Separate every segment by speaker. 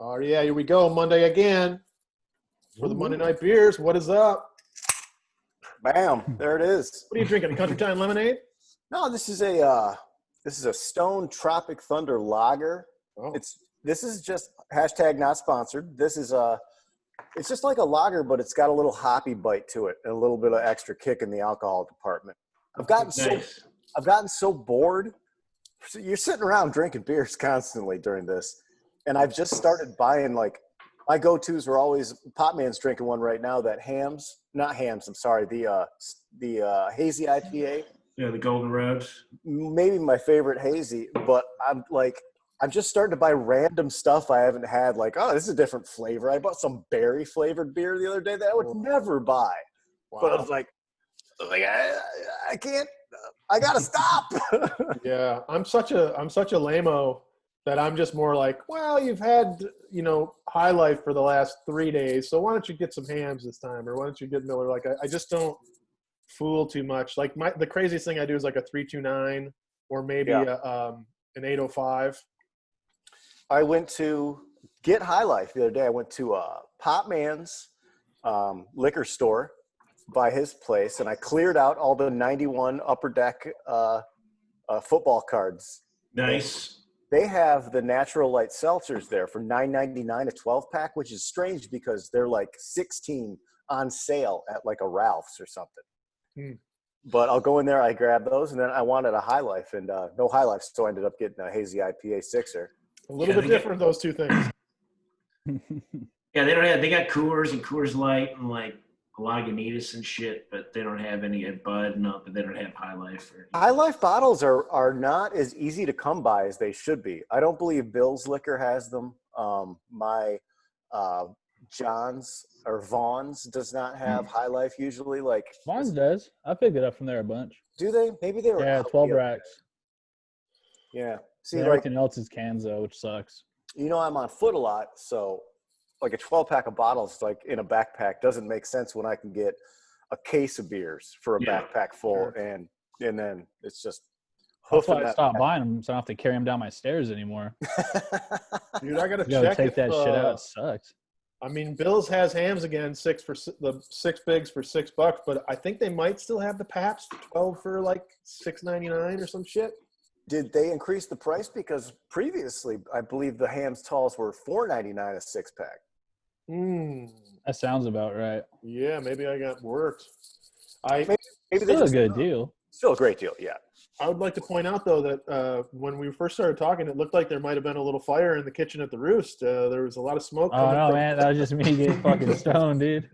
Speaker 1: Oh, yeah, here we go. Monday again for the Monday Night Beers. What is up?
Speaker 2: Bam! There it is.
Speaker 1: What are you drinking? A Country Time lemonade?
Speaker 2: No, this is a Stone Tropic Thunder Lager.
Speaker 1: Oh.
Speaker 2: This is just hashtag not sponsored. This is it's just like a lager, but it's got a little hoppy bite to it and a little bit of extra kick in the alcohol department. I've gotten so bored. So you're sitting around drinking beers constantly during this, and I've just started buying my go-tos were always Popman's drinking one right now. That not hams. I'm sorry. The hazy IPA.
Speaker 3: Yeah, the Golden Roads.
Speaker 2: Maybe my favorite hazy, but I'm just starting to buy random stuff I haven't had. Like, oh, this is a different flavor. I bought some berry flavored beer the other day that I would never buy.
Speaker 1: Wow.
Speaker 2: But I was like I can't. I gotta stop.
Speaker 1: Yeah, I'm such a lame-o that I'm just more like, well, you've had, High Life for the last 3 days, so why don't you get some hams this time, or why don't you get Miller? Like, I just don't fool too much. Like, the craziest thing I do is like a 329 or maybe an 805.
Speaker 2: I went to get High Life the other day. I went to Popman's liquor store by his place, and I cleared out all the 91 Upper Deck football cards.
Speaker 3: Nice.
Speaker 2: They have the Natural Light seltzers there for $9.99 a 12-pack, which is strange because they're like 16 on sale at like a Ralph's or something. But I'll go in there, I grab those, and then I wanted a High Life, and no High Life, so I ended up getting a hazy IPA sixer.
Speaker 1: A little bit different, those two things.
Speaker 3: Yeah, they got Coors and Coors Light and like Lagunitas and shit, but they don't have any at Bud. No, but they don't have High Life.
Speaker 2: High Life bottles are not as easy to come by as they should be. I don't believe Bill's Liquor has them. My John's or Vaughn's does not have High Life usually. Like
Speaker 4: Vaughn's does. I picked it up from there a bunch.
Speaker 2: Do they? Maybe they were
Speaker 4: 12 racks.
Speaker 2: Yeah. See,
Speaker 4: everything else is cans though, which sucks.
Speaker 2: I'm on foot a lot, so like a 12-pack of bottles like in a backpack doesn't make sense when I can get a case of beers for a backpack full, and then it's just
Speaker 4: that's why I stopped buying them, so I don't have to carry them down my stairs anymore.
Speaker 1: Dude, I gotta
Speaker 4: take that shit out. It sucks.
Speaker 1: I mean, Bill's has hams again, the 6 bigs for $6, but I think they might still have the Pabst 12 for like $6.99 or some shit.
Speaker 2: Did they increase the price? Because previously, I believe the Hams Talls were $4.99 a 6-pack.
Speaker 4: That sounds about right.
Speaker 1: Yeah, maybe I got worked.
Speaker 2: Maybe
Speaker 4: still a good deal.
Speaker 2: Still a great deal, yeah.
Speaker 1: I would like to point out, though, that when we first started talking, it looked like there might have been a little fire in the kitchen at the Roost. There was a lot of smoke.
Speaker 4: Oh, no, man. That was just me getting fucking stoned, dude.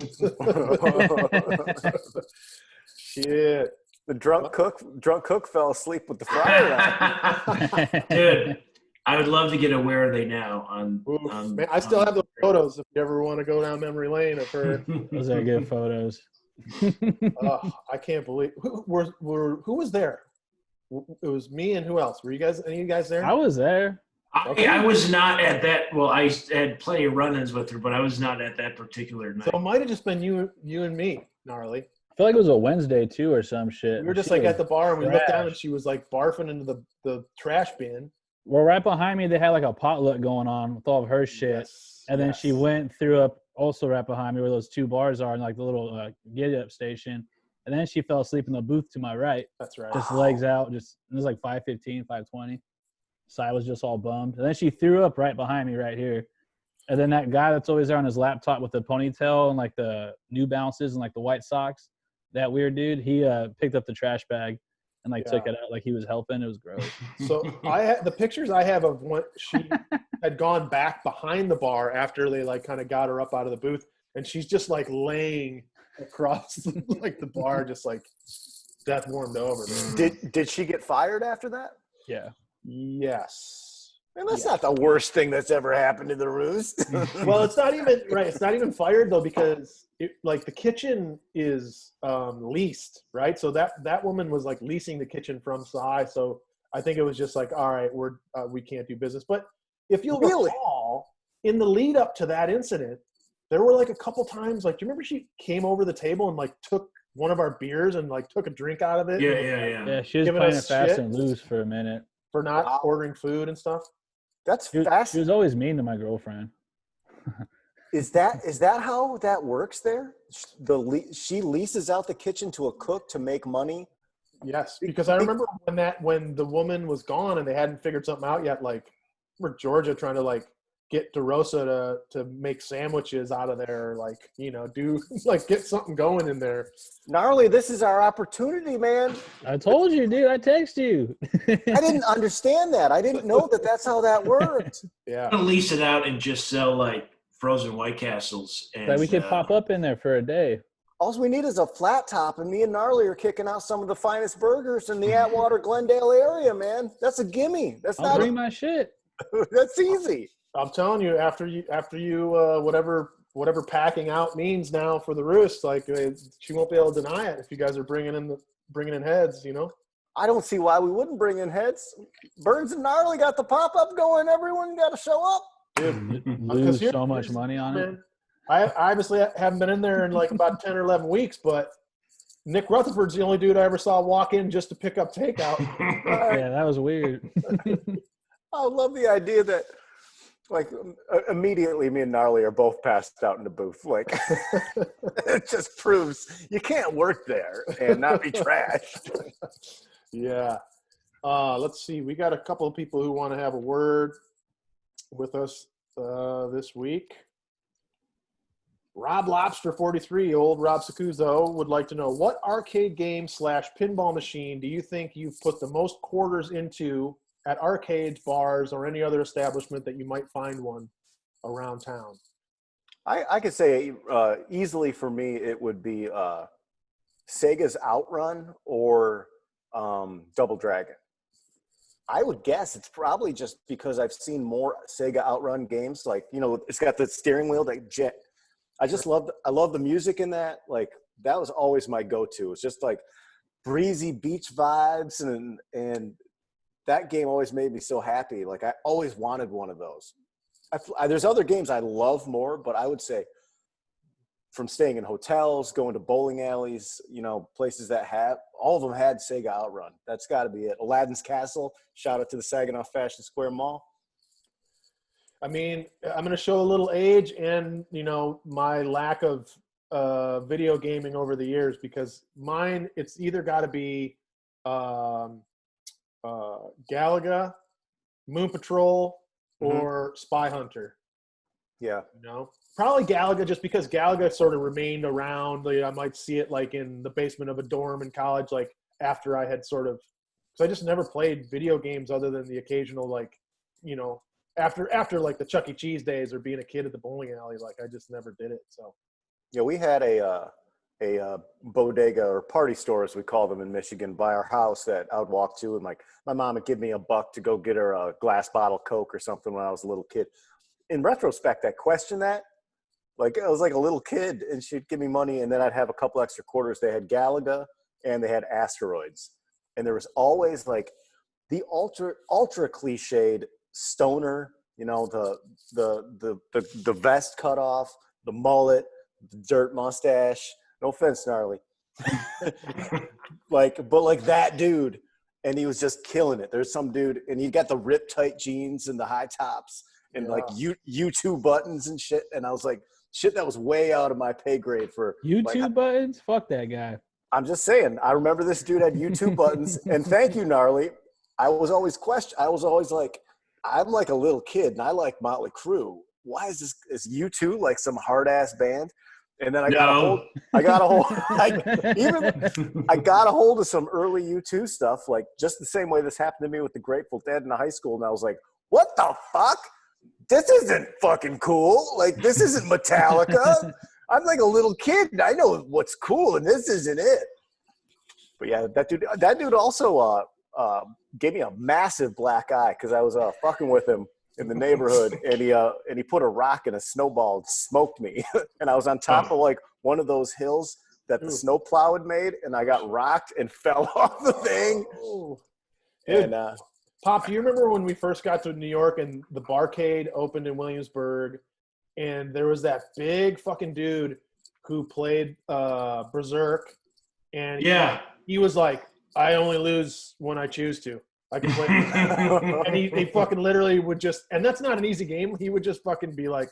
Speaker 1: Shit.
Speaker 2: The drunk cook fell asleep with the fire on.
Speaker 3: Dude, I would love to get a Where Are They Now on
Speaker 1: man, I still have those photos if you ever want to go down memory lane of her.
Speaker 4: Those are good photos.
Speaker 1: I can't believe who was there? It was me and who else? Were you guys? Any of you guys there?
Speaker 4: I was there.
Speaker 3: I was not at that. Well, I had plenty of run-ins with her, but I was not at that particular night.
Speaker 1: So it might have just been you and me, Gnarly.
Speaker 4: I feel like it was a Wednesday too or some shit.
Speaker 1: We were just like at the bar and we looked down and she was like barfing into the trash bin.
Speaker 4: Well, right behind me they had like a potluck going on with all of her shit. And then she went threw up also right behind me where those 2 bars are and like the little get up station. And then she fell asleep in the booth to my right.
Speaker 1: That's right.
Speaker 4: Just legs out. It was like 5:15, 5:20. So I was just all bummed. And then she threw up right behind me right here. And then that guy that's always there on his laptop with the ponytail and like the New Balances and like the white socks, that weird dude, he picked up the trash bag and like took it out like he was helping. It was gross.
Speaker 1: So the pictures I have of when she had gone back behind the bar after they like kind of got her up out of the booth, and she's just like laying across like the bar, just like death warmed over.
Speaker 2: Did she get fired after that?
Speaker 4: Yeah.
Speaker 1: Yes.
Speaker 2: And that's not the worst thing that's ever happened to the Roost.
Speaker 1: Well, it's not even right. It's not even fired though, because like the kitchen is leased, right? So that woman was like leasing the kitchen from Sahai. So I think it was just like, all right, we can't do business. But if you'll recall, in the lead up to that incident, there were like a couple times, like, do you remember she came over the table and like took one of our beers and like took a drink out of it?
Speaker 4: Yeah, she was playing it fast and loose for a minute.
Speaker 1: For not ordering food and stuff?
Speaker 2: That's fast.
Speaker 4: She was always mean to my girlfriend.
Speaker 2: Is that how that works there? She leases out the kitchen to a cook to make money.
Speaker 1: Yes, because I remember when the woman was gone and they hadn't figured something out yet. Like, we're Georgia trying to like get DeRosa to make sandwiches out of there, like, you know, do like get something going in there.
Speaker 2: Gnarly, this is our opportunity, man.
Speaker 4: I told you, dude. I text you.
Speaker 2: I didn't understand that. I didn't know that that's how that worked.
Speaker 1: Yeah.
Speaker 3: I'm gonna lease it out and just sell like frozen White Castles. And,
Speaker 4: Like we could pop up in there for a day.
Speaker 2: All we need is a flat top, and me and Gnarly are kicking out some of the finest burgers in the Atwater Glendale area, man. That's a gimme. That's
Speaker 4: I'll bring my shit.
Speaker 2: that's easy.
Speaker 1: I'm telling you, after you whatever packing out means now for the Roost, like she won't be able to deny it if you guys are bringing in heads, you know.
Speaker 2: I don't see why we wouldn't bring in heads. Burns and Gnarly got the pop-up going. Everyone got to show up.
Speaker 1: Dude,
Speaker 4: Lose so much money on it.
Speaker 1: I obviously haven't been in there in like about 10 or 11 weeks, but Nick Rutherford's the only dude I ever saw walk in just to pick up takeout.
Speaker 4: Yeah, that was weird.
Speaker 2: I love the idea that, like, immediately me and Gnarly are both passed out in the booth. Like, it just proves you can't work there and not be trashed.
Speaker 1: Yeah. Let's see. We got a couple of people who want to have a word with us this week. Rob Lobster 43, old Rob Sacuzo, would like to know, what arcade game / pinball machine do you think you've put the most quarters into at arcades, bars, or any other establishment that you might find one around town?
Speaker 2: I could say easily for me it would be Sega's Outrun or Double Dragon. I would guess it's probably just because I've seen more Sega Outrun games. Like, you know, it's got the steering wheel that I love the music in that. Like, that was always my go-to. It's just like breezy beach vibes, and that game always made me so happy. Like, I always wanted one of those. There's other games I love more, but I would say from staying in hotels, going to bowling alleys, you know, places that all of them had Sega Outrun. That's got to be it. Aladdin's Castle, shout out to the Saginaw Fashion Square Mall.
Speaker 1: I mean, I'm going to show a little age and, you know, my lack of video gaming over the years, because mine, it's either got to be Galaga, Moon Patrol, or Spy Hunter.
Speaker 2: Yeah.
Speaker 1: You know, probably Galaga, just because Galaga sort of remained around. Like, I might see it like in the basement of a dorm in college, like after I had sort of, because I just never played video games other than the occasional, like, you know, after like the Chuck E. Cheese days or being a kid at the bowling alley. Like, I just never did it. So
Speaker 2: yeah, we had a bodega or party store, as we call them in Michigan, by our house that I would walk to, and like my mom would give me $1 to go get her a glass bottle Coke or something when I was a little kid. In retrospect, I question that. Like, I was like a little kid, and she'd give me money, and then I'd have a couple extra quarters. They had Galaga and they had Asteroids, and there was always like the ultra cliched stoner, you know, the vest cut off, the mullet, the dirt mustache. No offense, Gnarly. but like that dude, and he was just killing it. There's some dude, and he got the rip tight jeans and the high tops and like U2 buttons and shit. And I was like, shit, that was way out of my pay grade for
Speaker 4: YouTube
Speaker 2: like,
Speaker 4: buttons. Fuck that guy.
Speaker 2: I'm just saying. I remember this dude had U2 buttons, and thank you, Gnarly. I was always like, I'm like a little kid, and I like Motley Crue. Why is U2 like some hard ass band? And then I got a hold of some early U2 stuff, like just the same way this happened to me with the Grateful Dead in high school. And I was like, what the fuck? This isn't fucking cool. Like, this isn't Metallica. I'm like a little kid, and I know what's cool, and this isn't it. But yeah, that dude also gave me a massive black eye because I was fucking with him in the neighborhood, and he put a rock in a snowball and smoked me. And I was on top of like one of those hills that the snowplow had made, and I got rocked and fell off the thing.
Speaker 1: Dude, and Pop, do you remember when we first got to New York and the Barcade opened in Williamsburg, and there was that big fucking dude who played Berserk, and he was like, I only lose when I choose to. I can play. And he fucking literally would just, and that's not an easy game. He would just fucking be like,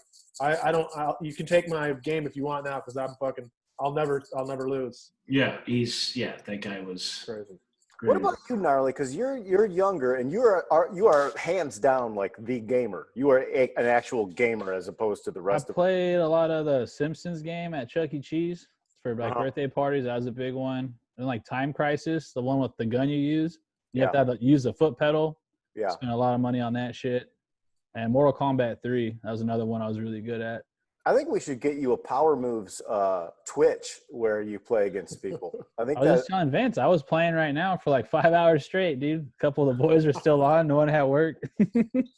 Speaker 1: you can take my game if you want now, because I'll never lose.
Speaker 3: Yeah, that guy was
Speaker 1: Crazy.
Speaker 3: great.
Speaker 2: What about you, Gnarly? Because you're younger and you are hands down like the gamer. You are an actual gamer as opposed to the
Speaker 4: I
Speaker 2: rest of.
Speaker 4: played a lot of the Simpsons game at Chuck E. Cheese for like
Speaker 2: Uh-huh.
Speaker 4: birthday parties. That was a big one. And like Time Crisis, the one with the gun you use. You
Speaker 2: Yeah.
Speaker 4: have to use the foot pedal.
Speaker 2: Yeah.
Speaker 4: Spent a lot of money on that shit. And Mortal Kombat 3, that was another one I was really good at.
Speaker 2: I think we should get you a Power Moves Twitch where you play against people. I think
Speaker 4: I was just telling Vince, I was playing right now for like 5 hours straight, dude. A couple of the boys are still on. No one had work.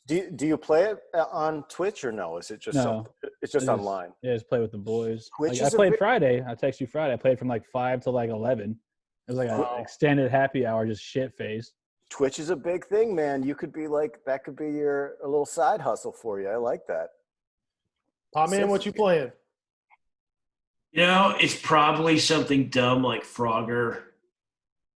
Speaker 2: Do you play it on Twitch or no? Is it just
Speaker 4: No.
Speaker 2: it's just online?
Speaker 4: Yeah, just play with the boys.
Speaker 2: Twitch
Speaker 4: Like, I
Speaker 2: is a
Speaker 4: played
Speaker 2: bit-
Speaker 4: Friday. I texted you Friday. I played from like 5 to like 11. It was like an
Speaker 1: Wow.
Speaker 4: extended happy hour, just shit faced.
Speaker 2: Twitch is a big thing, man. You could be like that could be a little side hustle for you. I like that.
Speaker 1: Pop man, what you playing?
Speaker 3: It's probably something dumb like Frogger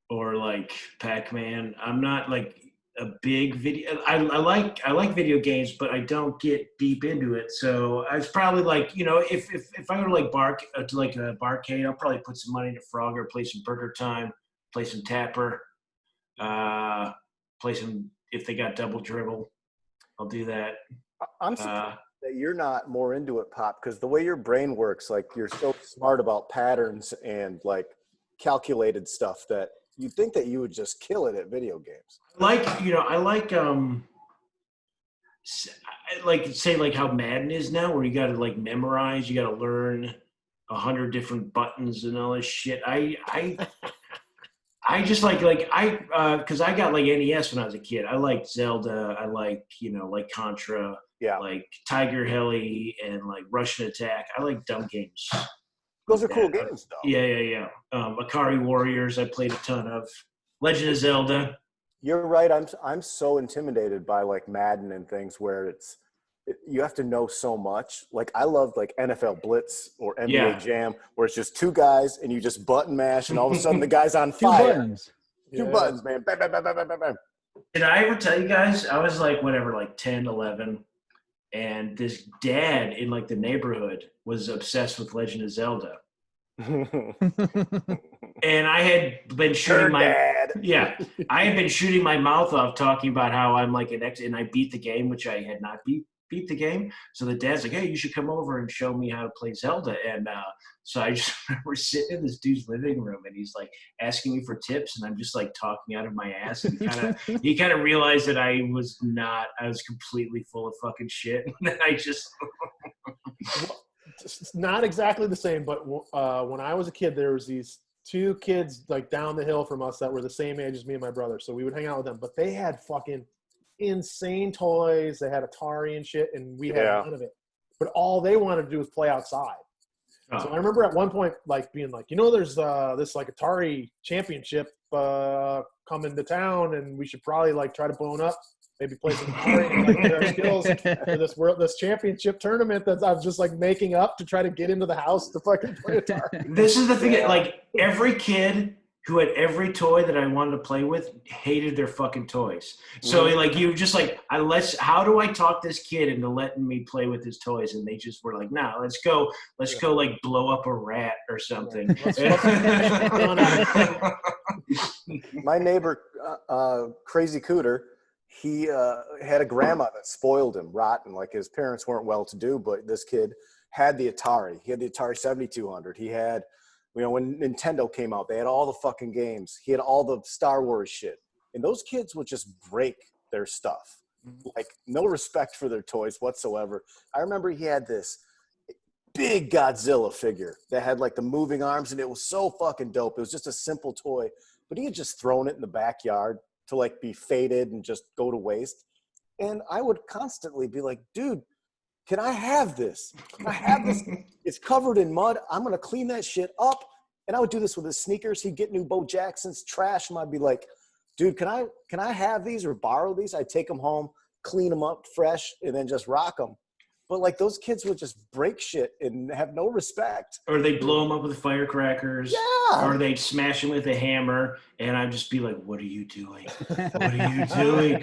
Speaker 3: or like Pac-Man. I'm not like a big video. I like video games, but I don't get deep into it. So I was probably like, if I go to like a barcade, I'll probably put some money into Frogger, play some Burger Time, play some Tapper, play some if they got Double Dribble. I'll do that.
Speaker 2: I'm surprised that you're not more into it, Pop, because the way your brain works, like you're so smart about patterns and like calculated stuff that you'd think that you would just kill it at video games.
Speaker 3: Say like how Madden is now, where you got to like memorize, you got to learn 100 different buttons and all this shit. I just because I got like NES when I was a kid. I liked Zelda. I like Contra.
Speaker 2: Yeah.
Speaker 3: Like Tiger Heli and like Russian Attack. I like dumb games.
Speaker 2: Those are cool games, though.
Speaker 3: Yeah. Akari Warriors, I played a ton of. Legend of Zelda.
Speaker 2: You're right. I'm so intimidated by like Madden and things where you have to know so much. Like I love like NFL Blitz or NBA Jam, where it's just two guys and you just button mash, and all of a sudden the guy's on
Speaker 4: Two
Speaker 2: fire.
Speaker 4: buttons.
Speaker 2: Two buttons, man. Bam, bam, bam, bam, bam, bam.
Speaker 3: Did I ever tell you guys? I was like whatever, like 10, 11. And this dad in like the neighborhood was obsessed with Legend of Zelda. And I had been shooting I had been shooting my mouth off talking about how I'm like an and I beat the game, which I had not beat the game. So the dad's like, hey, you should come over and show me how to play Zelda. And so I just remember sitting in this dude's living room and he's like asking me for tips, and I'm just like talking out of my ass. And he kind of realized that I was completely full of fucking shit. And I just
Speaker 1: It's not exactly the same, but when I was a kid, there was these two kids like down the hill from us that were the same age as me and my brother. So we would hang out with them, but they had fucking insane toys. They had Atari and shit, and we had none of it. But all they wanted to do was play outside. So I remember at one point like being like, there's this like Atari championship coming to town, and we should probably like try to bone up, maybe play some Atari and like get our skills for this championship tournament that I was just like making up to try to get into the house to fucking play Atari.
Speaker 3: This is the thing. Like every kid who had every toy that I wanted to play with hated their fucking toys. So like you just like how do I talk this kid into letting me play with his toys? And they just were like, nah, let's go like blow up a rat or something.
Speaker 2: My neighbor, Crazy Cooter, he had a grandma that spoiled him rotten. Like his parents weren't well-to-do, but this kid had the Atari. He had the Atari 7200. He had, when Nintendo came out, they had all the fucking games. He had all the Star Wars shit. And those kids would just break their stuff. Like no respect for their toys whatsoever. I remember he had this big Godzilla figure that had like the moving arms, and it was so fucking dope. It was just a simple toy, but he had just thrown it in the backyard to like be faded and just go to waste. And I would constantly be like, dude, can I have this? Can I have this? It's covered in mud. I'm going to clean that shit up. And I would do this with his sneakers. He'd get new Bo Jackson's trash, and I'd be like, dude, can I have these or borrow these? I'd take them home, clean them up fresh, and then just rock them. But like those kids would just break shit and have no respect.
Speaker 3: Or they blow them up with firecrackers.
Speaker 2: Yeah.
Speaker 3: Or they'd smash them with a hammer, and I'd just be like, "What are you doing? What are you doing?"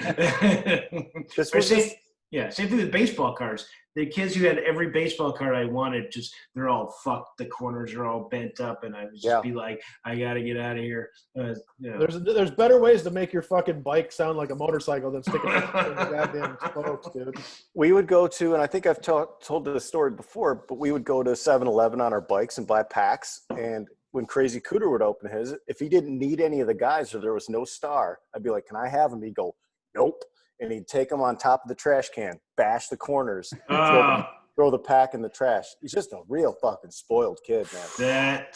Speaker 2: This
Speaker 3: Or
Speaker 2: was
Speaker 3: same,
Speaker 2: just,
Speaker 3: yeah, same thing with baseball cards. The kids who had every baseball card I wanted, just they're all fucked. The corners are all bent up, and I would just be like, "I gotta get out of here."
Speaker 1: There's better ways to make your fucking bike sound like a motorcycle than sticking it in the goddamn spokes, dude.
Speaker 2: we would go to, and I think I've told this story before, but we would go to 7-Eleven on our bikes and buy packs. And when Crazy Cooter would open his, if he didn't need any of the guys or there was no star, I'd be like, "Can I have him?" He'd go, "Nope." And he'd take them on top of the trash can, bash the corners, throw the pack in the trash. He's just a real fucking spoiled kid, man.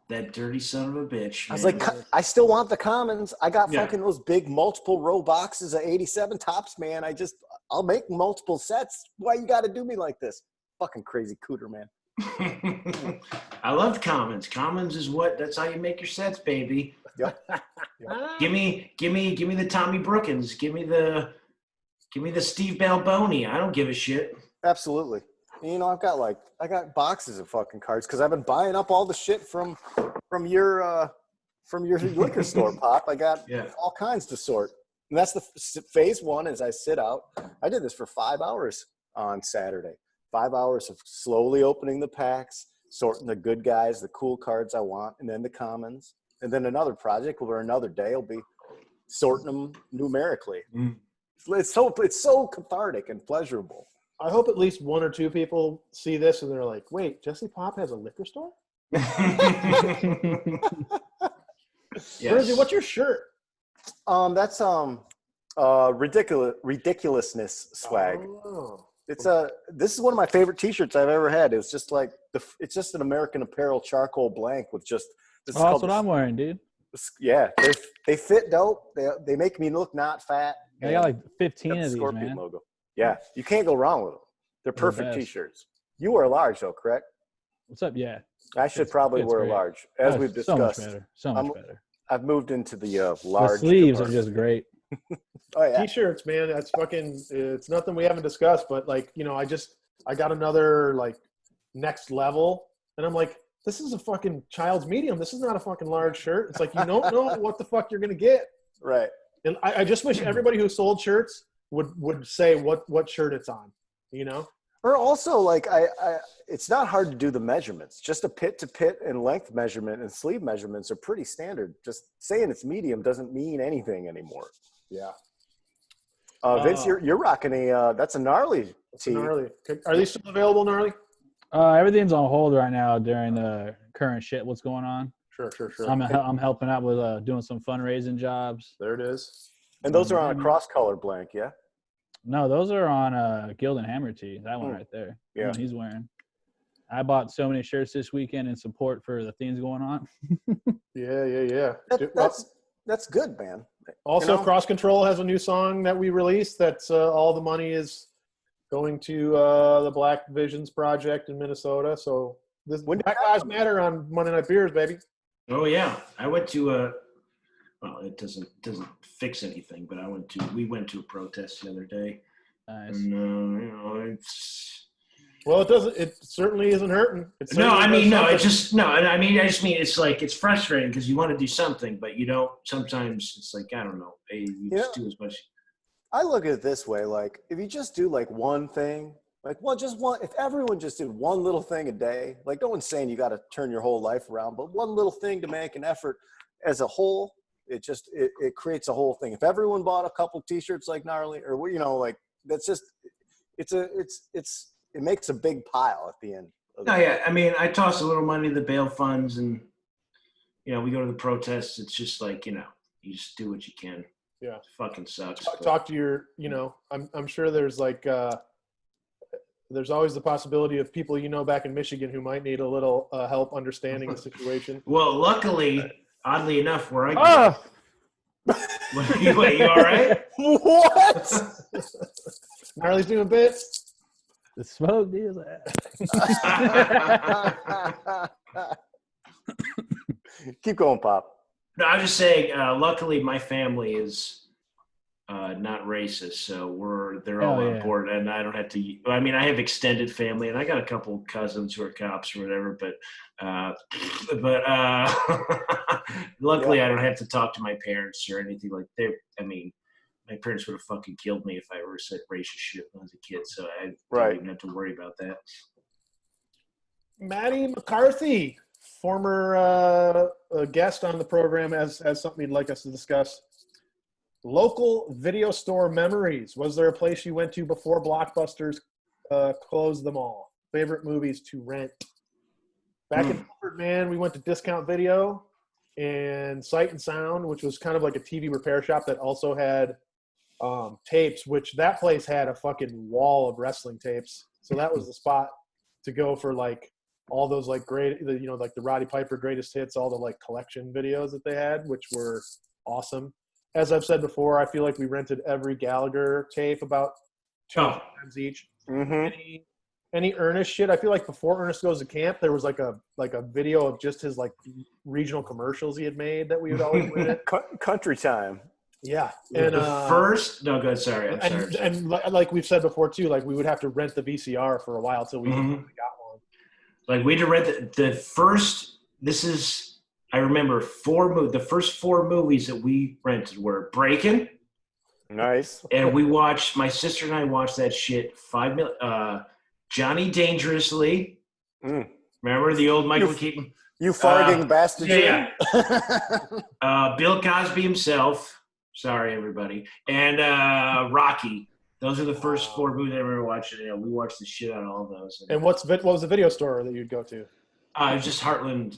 Speaker 3: That dirty son of a bitch.
Speaker 2: I was
Speaker 3: man.
Speaker 2: like, I still want the commons. I got
Speaker 3: Yeah.
Speaker 2: fucking those big multiple row boxes of 87 tops, man. I'll make multiple sets. Why you got to do me like this? Fucking Crazy Cooter, man.
Speaker 3: I love commons. Commons is that's how you make your sets, baby.
Speaker 2: Yep.
Speaker 3: Give me the Tommy Brookins. Give me the Steve Balboni. I don't give a shit.
Speaker 2: Absolutely. And, you know, I got boxes of fucking cards because I've been buying up all the shit from your liquor store, Pop. I got all kinds to sort. And that's the phase one. As I sit out, I did this for 5 hours on Saturday. 5 hours of slowly opening the packs, sorting the good guys, the cool cards I want, and then the commons. And then another project or another day will be sorting them numerically.
Speaker 3: Mm.
Speaker 2: It's so cathartic and pleasurable.
Speaker 1: I hope at least one or two people see this and they're like, "Wait, Jesse Pop has a liquor store? Jersey, what's your shirt?"
Speaker 2: That's ridiculousness swag.
Speaker 1: Oh.
Speaker 2: This is one of my favorite T-shirts I've ever had. It was just like it's just an American Apparel charcoal blank with just.
Speaker 4: That's what I'm wearing, dude.
Speaker 2: Yeah, they fit dope. They make me look not fat.
Speaker 4: I got like 15
Speaker 2: Got the
Speaker 4: of these,
Speaker 2: Scorpion
Speaker 4: man.
Speaker 2: logo. Yeah, you can't go wrong with them. They're perfect
Speaker 4: best.
Speaker 2: T-shirts. You wear a large though, correct?
Speaker 4: What's up? Yeah.
Speaker 2: I should probably
Speaker 4: it's
Speaker 2: wear a
Speaker 4: great.
Speaker 2: large, as
Speaker 4: Oh,
Speaker 2: we've
Speaker 4: So much
Speaker 2: discussed.
Speaker 4: better. So much better.
Speaker 2: I've moved into the
Speaker 4: The
Speaker 2: large.
Speaker 4: sleeves are
Speaker 2: department.
Speaker 4: just great.
Speaker 2: Oh yeah.
Speaker 1: T-shirts, man. That's fucking. It's nothing we haven't discussed, but like, you know, I got another like next level, and I'm like, this is a fucking child's medium. This is not a fucking large shirt. It's like you don't know what the fuck you're gonna get.
Speaker 2: Right.
Speaker 1: And I just wish everybody who sold shirts would say what shirt it's on. You know.
Speaker 2: Or also, like, it's not hard to do the measurements. Just a pit to pit and length measurement and sleeve measurements are pretty standard. Just saying it's medium doesn't mean anything anymore.
Speaker 1: Yeah.
Speaker 2: Vince, you're rocking that's a gnarly tee.
Speaker 1: Gnarly. Are these still available, Gnarly?
Speaker 4: Everything's on hold right now during the current shit. What's going on?
Speaker 1: Sure.
Speaker 4: I'm helping out with doing some fundraising jobs.
Speaker 1: There it is.
Speaker 2: And those are on a cross color blank, yeah?
Speaker 4: No, those are on Guild and Hammer tee. That one right there.
Speaker 2: Yeah.
Speaker 4: The one he's wearing. I bought so many shirts this weekend in support for the things going on.
Speaker 1: Yeah.
Speaker 2: That's good, man.
Speaker 1: Also,
Speaker 2: You know?
Speaker 1: Cross Control has a new song that we released. That's all the money is going to the Black Visions Project in Minnesota. So this
Speaker 2: When did
Speaker 1: Black
Speaker 2: that
Speaker 1: Lives
Speaker 2: come?
Speaker 1: Matter on Monday Night Beers, baby.
Speaker 3: Oh yeah, I went to well, it doesn't fix anything, but we went to a protest the other day,
Speaker 4: Nice.
Speaker 3: and you know, it's
Speaker 1: Well, it doesn't. It certainly isn't hurting. It
Speaker 3: no,
Speaker 1: certainly
Speaker 3: I mean
Speaker 1: does
Speaker 3: no,
Speaker 1: something.
Speaker 3: it's just no, I mean I just mean it's like it's frustrating because you want to do something, but you don't. Sometimes it's like I don't know, you just do as much.
Speaker 2: I look at it this way, like if you just do like one thing, like if everyone just did one little thing a day, like no one's saying you got to turn your whole life around, but one little thing to make an effort as a whole, it creates a whole thing. If everyone bought a couple T-shirts like Gnarly, or you know, like that's just it makes a big pile at the end.
Speaker 3: No, yeah, I mean I toss a little money to the bail funds, and you know we go to the protests. It's just like you just do what you can.
Speaker 1: Yeah.
Speaker 3: It fucking sucks.
Speaker 1: Talk to your. You know, I'm sure there's like there's always the possibility of people back in Michigan who might need a little help understanding the situation.
Speaker 3: Well, luckily, oddly enough, where I grew
Speaker 4: Oh,
Speaker 3: up, Wait, you all right?
Speaker 2: What?
Speaker 1: Gnarly's doing bits.
Speaker 4: the smoke deals.
Speaker 2: Keep going, Pop.
Speaker 3: No, I'm just saying. Luckily, my family is not racist, so they're
Speaker 4: Hell
Speaker 3: all on
Speaker 4: yeah.
Speaker 3: board, and I don't have to. I mean, I have extended family, and I got a couple cousins who are cops or whatever, but luckily I don't have to talk to my parents or anything like that. I mean, my parents would have fucking killed me if I ever said racist shit when I was a kid, so I don't even have to worry about that.
Speaker 1: Maddie McCarthy, former guest on the program, has something you'd like us to discuss. Local video store memories. Was there a place you went to before Blockbusters closed them all? Favorite movies to rent? Back in Milford, man, we went to Discount Video and Sight and Sound, which was kind of like a TV repair shop that also had tapes, which that place had a fucking wall of wrestling tapes. So that was the spot to go for like all those like great, like the Roddy Piper greatest hits, all the like collection videos that they had, which were awesome. As I've said before, I feel like we rented every Gallagher tape about 2 times each.
Speaker 2: Mm-hmm.
Speaker 1: Any Ernest shit? I feel like before Ernest Goes to Camp, there was like a video of just his like regional commercials he had made that we would always rent.
Speaker 2: Country Time.
Speaker 1: Yeah, and
Speaker 3: the first. No, good. Sorry, I'm sorry.
Speaker 1: And like we've said before too, like we would have to rent the VCR for a while till we finally got one.
Speaker 3: Like we had to rent the first. This is. I remember the first 4 movies that we rented were Breakin'.
Speaker 2: Nice.
Speaker 3: And we watched, my sister and I watched that shit, Johnny Dangerously. Remember the old Michael Keaton?
Speaker 2: You farting bastard.
Speaker 3: Yeah. Bill Cosby himself. Sorry, everybody. And Rocky. Those are the first 4 movies I remember watching. We watched the shit out of all those.
Speaker 1: And what was the video store that you'd go to?
Speaker 3: It was just Heartland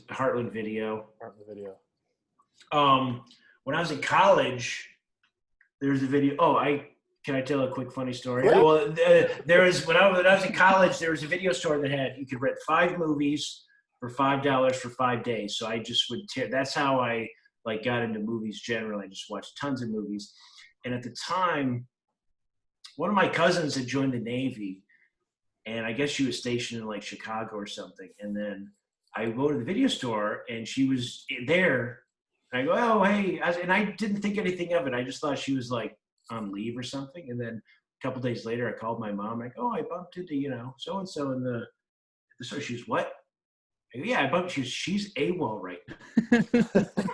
Speaker 3: Video.
Speaker 1: Heartland Video.
Speaker 3: When I was in college, there was a video. Can I tell a quick funny story?
Speaker 2: Yeah.
Speaker 3: Well, there was when I was in college, there was a video store that you could rent 5 movies for $5 for 5 days. So I just would that's how I like got into movies generally. I just watched tons of movies. And at the time, one of my cousins had joined the Navy, and I guess she was stationed in like Chicago or something. And then I go to the video store, and she was there. And I go, oh, hey. And I didn't think anything of it. I just thought she was like on leave or something. And then a couple days later, I called my mom. Like, oh, I bumped into, so-and-so in the store. She was, what? I go, yeah, I bumped. She's AWOL right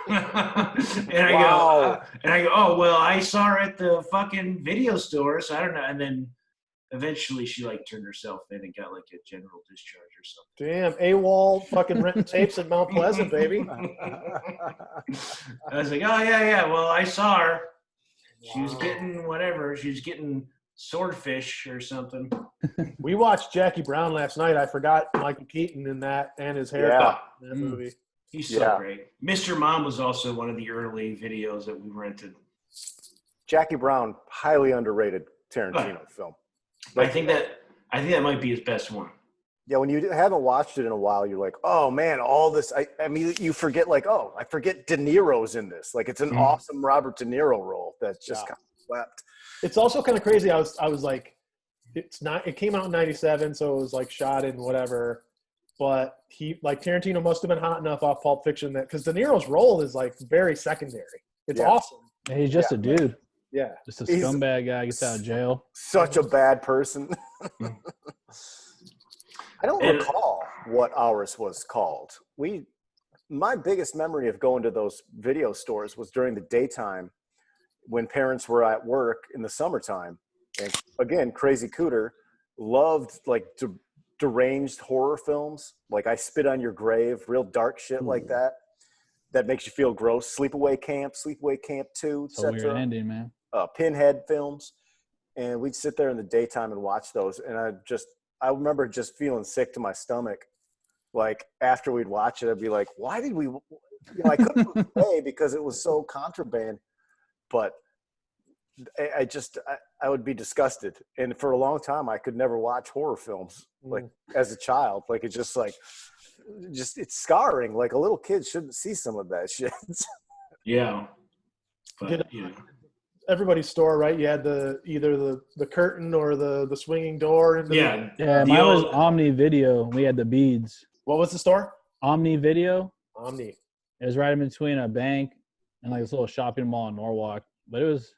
Speaker 3: now. And I go, oh, well, I saw her at the fucking video store, so I don't know. And then eventually she like turned herself in and got like a general discharge or something.
Speaker 1: Damn, AWOL fucking renting tapes in Mount Pleasant, baby.
Speaker 3: I was like, oh, yeah. Well, I saw her. She was getting whatever. She was getting swordfish or something.
Speaker 1: We watched Jackie Brown last night. I forgot Michael Keaton in that and his haircut in that movie.
Speaker 3: He's so great. Mr. Mom was also one of the early videos that we rented.
Speaker 2: Jackie Brown, highly underrated Tarantino film.
Speaker 3: I think that might be his best one.
Speaker 2: Yeah, when you haven't watched it in a while, you're like, oh man, all this. I mean, you forget like, oh, I forget De Niro's in this. Like, it's an awesome Robert De Niro role that's just kind of swept.
Speaker 1: It's also kind of crazy. I was like, it came out in '97, so it was like shot in whatever. But Tarantino must have been hot enough off Pulp Fiction that because De Niro's role is like very secondary. It's awesome.
Speaker 4: He's just a dude.
Speaker 1: Yeah,
Speaker 4: just a scumbag guy gets out of jail.
Speaker 2: Such a bad person. I don't recall what ours was called. My biggest memory of going to those video stores was during the daytime when parents were at work in the summertime. And again, Crazy Cooter loved like deranged horror films. Like I Spit on Your Grave, real dark shit like that. That makes you feel gross. Sleepaway Camp 2,
Speaker 4: It's a weird ending, man.
Speaker 2: Pinhead films. And we'd sit there in the daytime and watch those. And I remember just feeling sick to my stomach. Like after we'd watch it, I'd be like, why did we, I couldn't move away because it was so contraband, but I would be disgusted. And for a long time, I could never watch horror films like as a child. Like it's it's scarring. Like a little kid shouldn't see some of that shit.
Speaker 3: Yeah. But,
Speaker 1: everybody's store, right? You had either the curtain or the swinging door.
Speaker 4: Mine was Omni Video. We had the beads.
Speaker 1: What was the store?
Speaker 4: Omni Video.
Speaker 1: Omni.
Speaker 4: It was right in between a bank and like this little shopping mall in Norwalk. but it was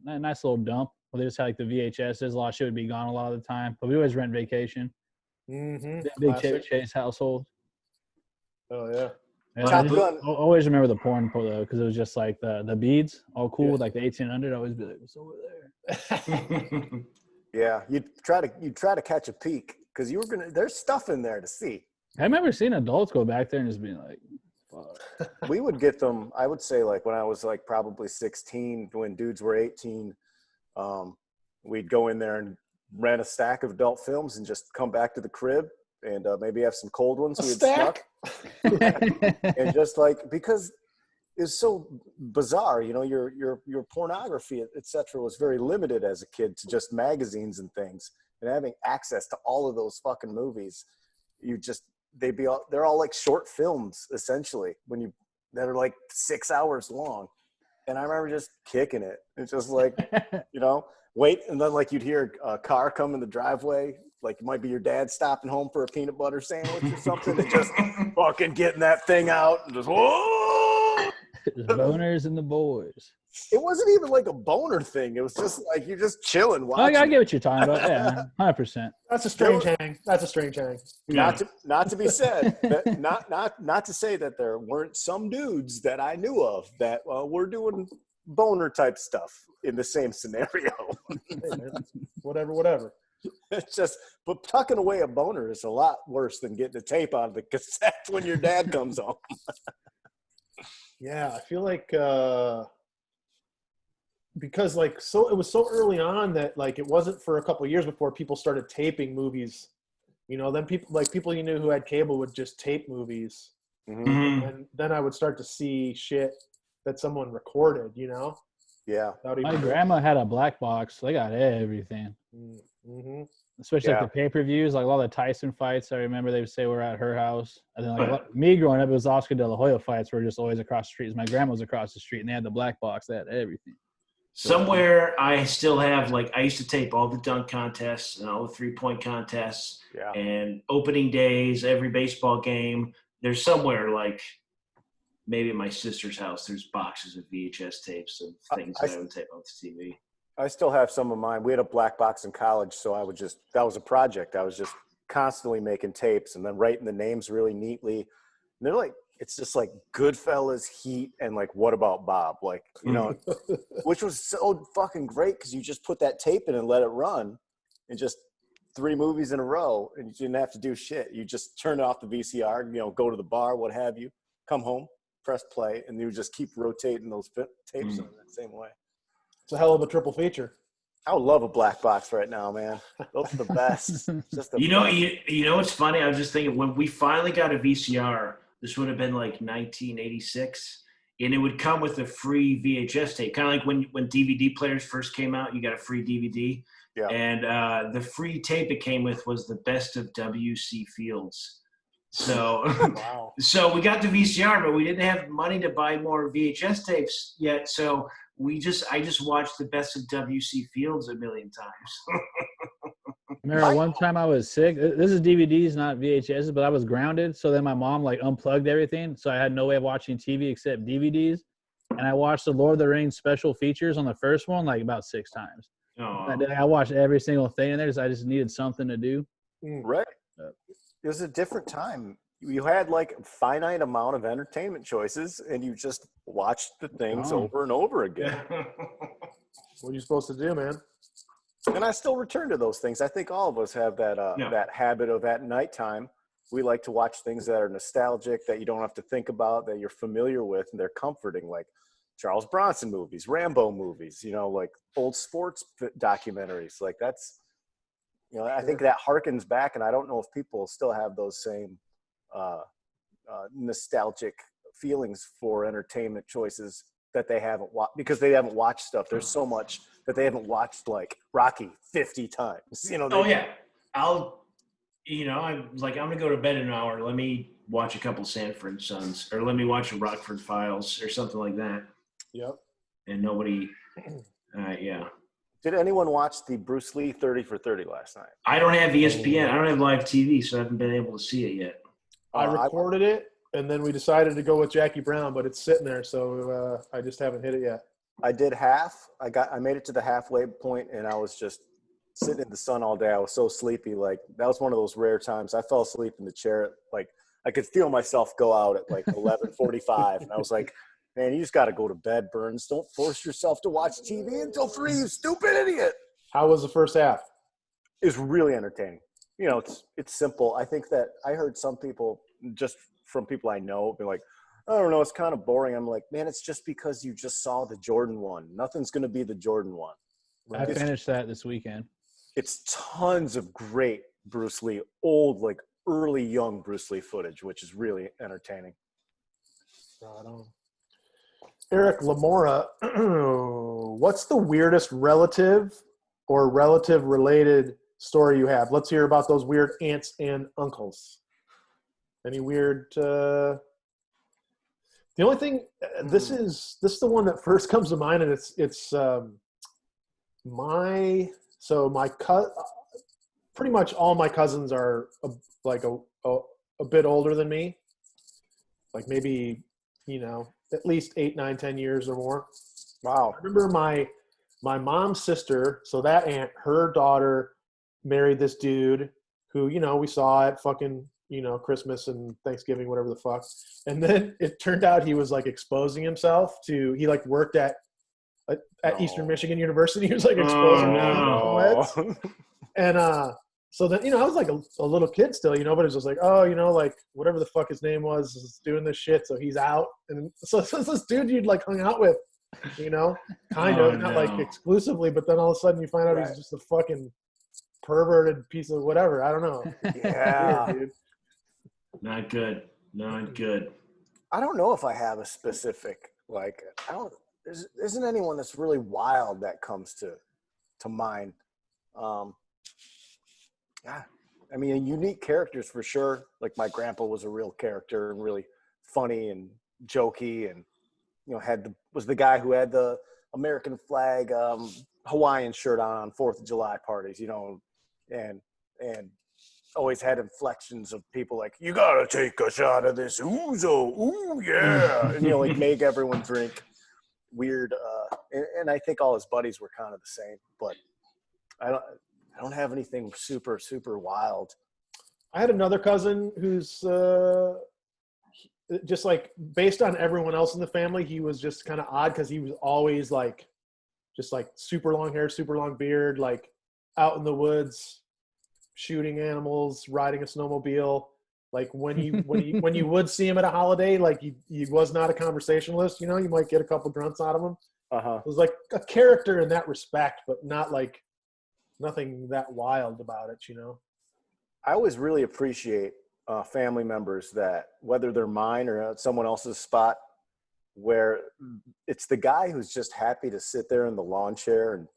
Speaker 4: a nice little dump. Where they just had like the VHSs. A lot of shit would be gone a lot of the time, but we always rent Vacation. Big Chevy
Speaker 1: Classic.
Speaker 4: Chase household.
Speaker 1: Oh yeah.
Speaker 4: And
Speaker 2: Top
Speaker 4: I just
Speaker 2: Gun.
Speaker 4: always remember the porn though, because it was just like the beads, all cool with like the 1800. Always be like, what's over there?
Speaker 2: Yeah, you'd try to catch a peek because there's stuff in there to see.
Speaker 4: I remember seeing adults go back there and just being like, fuck.
Speaker 2: We would get them, I would say, like when I was like probably 16, when dudes were 18, we'd go in there and rent a stack of adult films and just come back to the crib and maybe have some cold ones
Speaker 1: A
Speaker 2: we had
Speaker 1: stack?
Speaker 2: snuck. And just like, because it's so bizarre, you know, your pornography, et cetera, was very limited as a kid to just magazines and things, and having access to all of those fucking movies, they're all like short films essentially that are like 6 hours long. And I remember just kicking it. It's just like, you know, wait. And then like you'd hear a car come in the driveway. Like it might be your dad stopping home for a peanut butter sandwich or something, and just fucking getting that thing out and just, whoa.
Speaker 4: Just boners and the boys.
Speaker 2: It wasn't even like a boner thing. It was just like you're just chilling
Speaker 4: I
Speaker 2: watching.
Speaker 4: get what you're talking about. Yeah, 100%.
Speaker 1: That's a strange hang. That's a strange hang.
Speaker 2: Not to be said, not to say that there weren't some dudes that I knew of that were doing boner type stuff in the same scenario.
Speaker 1: Hey, man. Whatever.
Speaker 2: It's just, but tucking away a boner is a lot worse than getting the tape out of the cassette when your dad comes home.
Speaker 1: Yeah, I feel like because like it was so early on that like it wasn't for a couple of years before people started taping movies. You know, then people you knew who had cable would just tape movies,
Speaker 3: Mhm.
Speaker 1: and then I would start to see shit that someone recorded. You know,
Speaker 2: Yeah.
Speaker 1: without
Speaker 4: My
Speaker 1: even.
Speaker 4: grandma had a black box. They got everything,
Speaker 1: Mm-hmm.
Speaker 4: especially
Speaker 2: Yeah.
Speaker 4: like the pay-per-views, like all the Tyson fights. I remember they would say were at her house. And then like me growing up, it was Oscar De La Hoya fights were just always across the street. My grandma was across the street, and they had the black box. They had everything.
Speaker 3: Somewhere I still have, like, I used to tape all the dunk contests and all the 3-point contests
Speaker 2: Yeah.
Speaker 3: and opening days, every baseball game. There's somewhere, like, maybe at my sister's house, there's boxes of VHS tapes of things that I would tape off the TV.
Speaker 2: I still have some of mine. We had a black box in college, so that was a project. I was just constantly making tapes and then writing the names really neatly. And they're like, it's just like Goodfellas, Heat, and like What About Bob? Like, you know, which was so fucking great because you just put that tape in and let it run and just 3 movies in a row and you didn't have to do shit. You just turn off the VCR, you know, go to the bar, what have you, come home, press play, and you just keep rotating those tapes in that same way.
Speaker 1: It's a hell of a triple feature.
Speaker 2: I would love a black box right now, man. Those are the best. Just the
Speaker 3: You know,
Speaker 2: best.
Speaker 3: you know what's funny? I was just thinking when we finally got a VCR, this would have been like 1986, and it would come with a free VHS tape, kind of like when DVD players first came out. You got a free DVD,
Speaker 2: Yeah.
Speaker 3: and the free tape it came with was the best of W.C. Fields. So,
Speaker 1: Wow.
Speaker 3: so we got the VCR, but we didn't have money to buy more VHS tapes yet. So I just watched the best of W.C. Fields a million times.
Speaker 4: Remember one time I was sick. This is DVDs, not VHS, but I was grounded. So then my mom like unplugged everything. So I had no way of watching TV except DVDs. And I watched the Lord of the Rings special features on the first one like about 6 times.
Speaker 3: Oh.
Speaker 4: I watched every single thing in there because I just needed something to do.
Speaker 2: Right. It was a different time. You had like a finite amount of entertainment choices and you just watched the things
Speaker 4: Oh.
Speaker 2: over and over again.
Speaker 1: What are you supposed to do, man?
Speaker 2: And I still return to those things. I think all of us have that that habit of at nighttime. We like to watch things that are nostalgic, that you don't have to think about, that you're familiar with, and they're comforting, like Charles Bronson movies, Rambo movies, you know, like old sports documentaries. Like that's, you know, I think that harkens back, and I don't know if people still have those same nostalgic feelings for entertainment choices that they haven't watched because they haven't watched stuff. There's so much that they haven't watched, like Rocky 50 times. You know.
Speaker 3: Oh yeah, I'm gonna go to bed in an hour. Let me watch a couple Sanford Sons, or let me watch a Rockford Files, or something like that.
Speaker 1: Yep.
Speaker 3: And nobody, yeah.
Speaker 2: Did anyone watch the Bruce Lee 30 for 30 last night?
Speaker 3: I don't have ESPN. I don't have live TV, so I haven't been able to see it yet.
Speaker 1: I recorded it, and then we decided to go with Jackie Brown, but it's sitting there, so I just haven't hit it yet.
Speaker 2: I did half. I made it to the halfway point, and I was just sitting in the sun all day. I was so sleepy. Like, that was one of those rare times. I fell asleep in the chair. Like, I could feel myself go out at like 11:45, and I was like, man, you just got to go to bed, Burns. Don't force yourself to watch TV until 3, you stupid idiot.
Speaker 1: How was the first half?
Speaker 2: It's really entertaining. You know, it's simple. I think that I heard some people, just from people I know, be like, I don't know, it's kind of boring. I'm like, man, it's just because you just saw the Jordan one. Nothing's going to be the Jordan one.
Speaker 4: I finished that this weekend.
Speaker 2: It's tons of great Bruce Lee, old, like early young Bruce Lee footage, which is really entertaining.
Speaker 1: Right on. Eric Lamora, what's the weirdest relative or relative related story you have? Let's hear about those weird aunts and uncles. Any weird the only thing this is the one that first comes to mind, and it's pretty much all my cousins are a bit older than me, like maybe, you know, at least 8, 9, 10 years or more.
Speaker 2: Wow.
Speaker 1: I remember my mom's sister, so that aunt, her daughter married this dude who, you know, we saw at fucking, you know, Christmas and Thanksgiving, whatever the fuck. And then it turned out he was like exposing himself to, he like worked at Eastern Michigan University. He was like exposing himself. And so then, you know, I was like a little kid still, you know, but it was just like, oh, you know, like whatever the fuck his name was is doing this shit, so he's out. And so it's this dude you'd like hung out with, you know, kind of, not like exclusively, but then all of a sudden you find out he's just a fucking perverted piece of whatever. I don't know.
Speaker 2: Yeah.
Speaker 1: Weird, dude.
Speaker 3: Not good. Not good.
Speaker 2: I don't know if I have a specific, like, there isn't anyone that's really wild that comes to mind. Yeah, I mean, unique characters for sure. Like, my grandpa was a real character and really funny and jokey, and, you know, was the guy who had the American flag Hawaiian shirt on 4th of July parties, you know, and always had inflections of people like, you gotta take a shot of this ouzo, ooh yeah, and, you know, like make everyone drink weird. And I think all his buddies were kind of the same, but I don't have anything super, super wild.
Speaker 1: I had another cousin who's just like, based on everyone else in the family, he was just kind of odd because he was always like, just like super long hair, super long beard, like out in the woods, shooting animals, riding a snowmobile. Like when you would see him at a holiday, like he was not a conversationalist, you know, you might get a couple grunts out of him. It was like a character in that respect, but not like nothing that wild about it, you know.
Speaker 2: I always really appreciate family members that, whether they're mine or at someone else's spot, where it's the guy who's just happy to sit there in the lawn chair and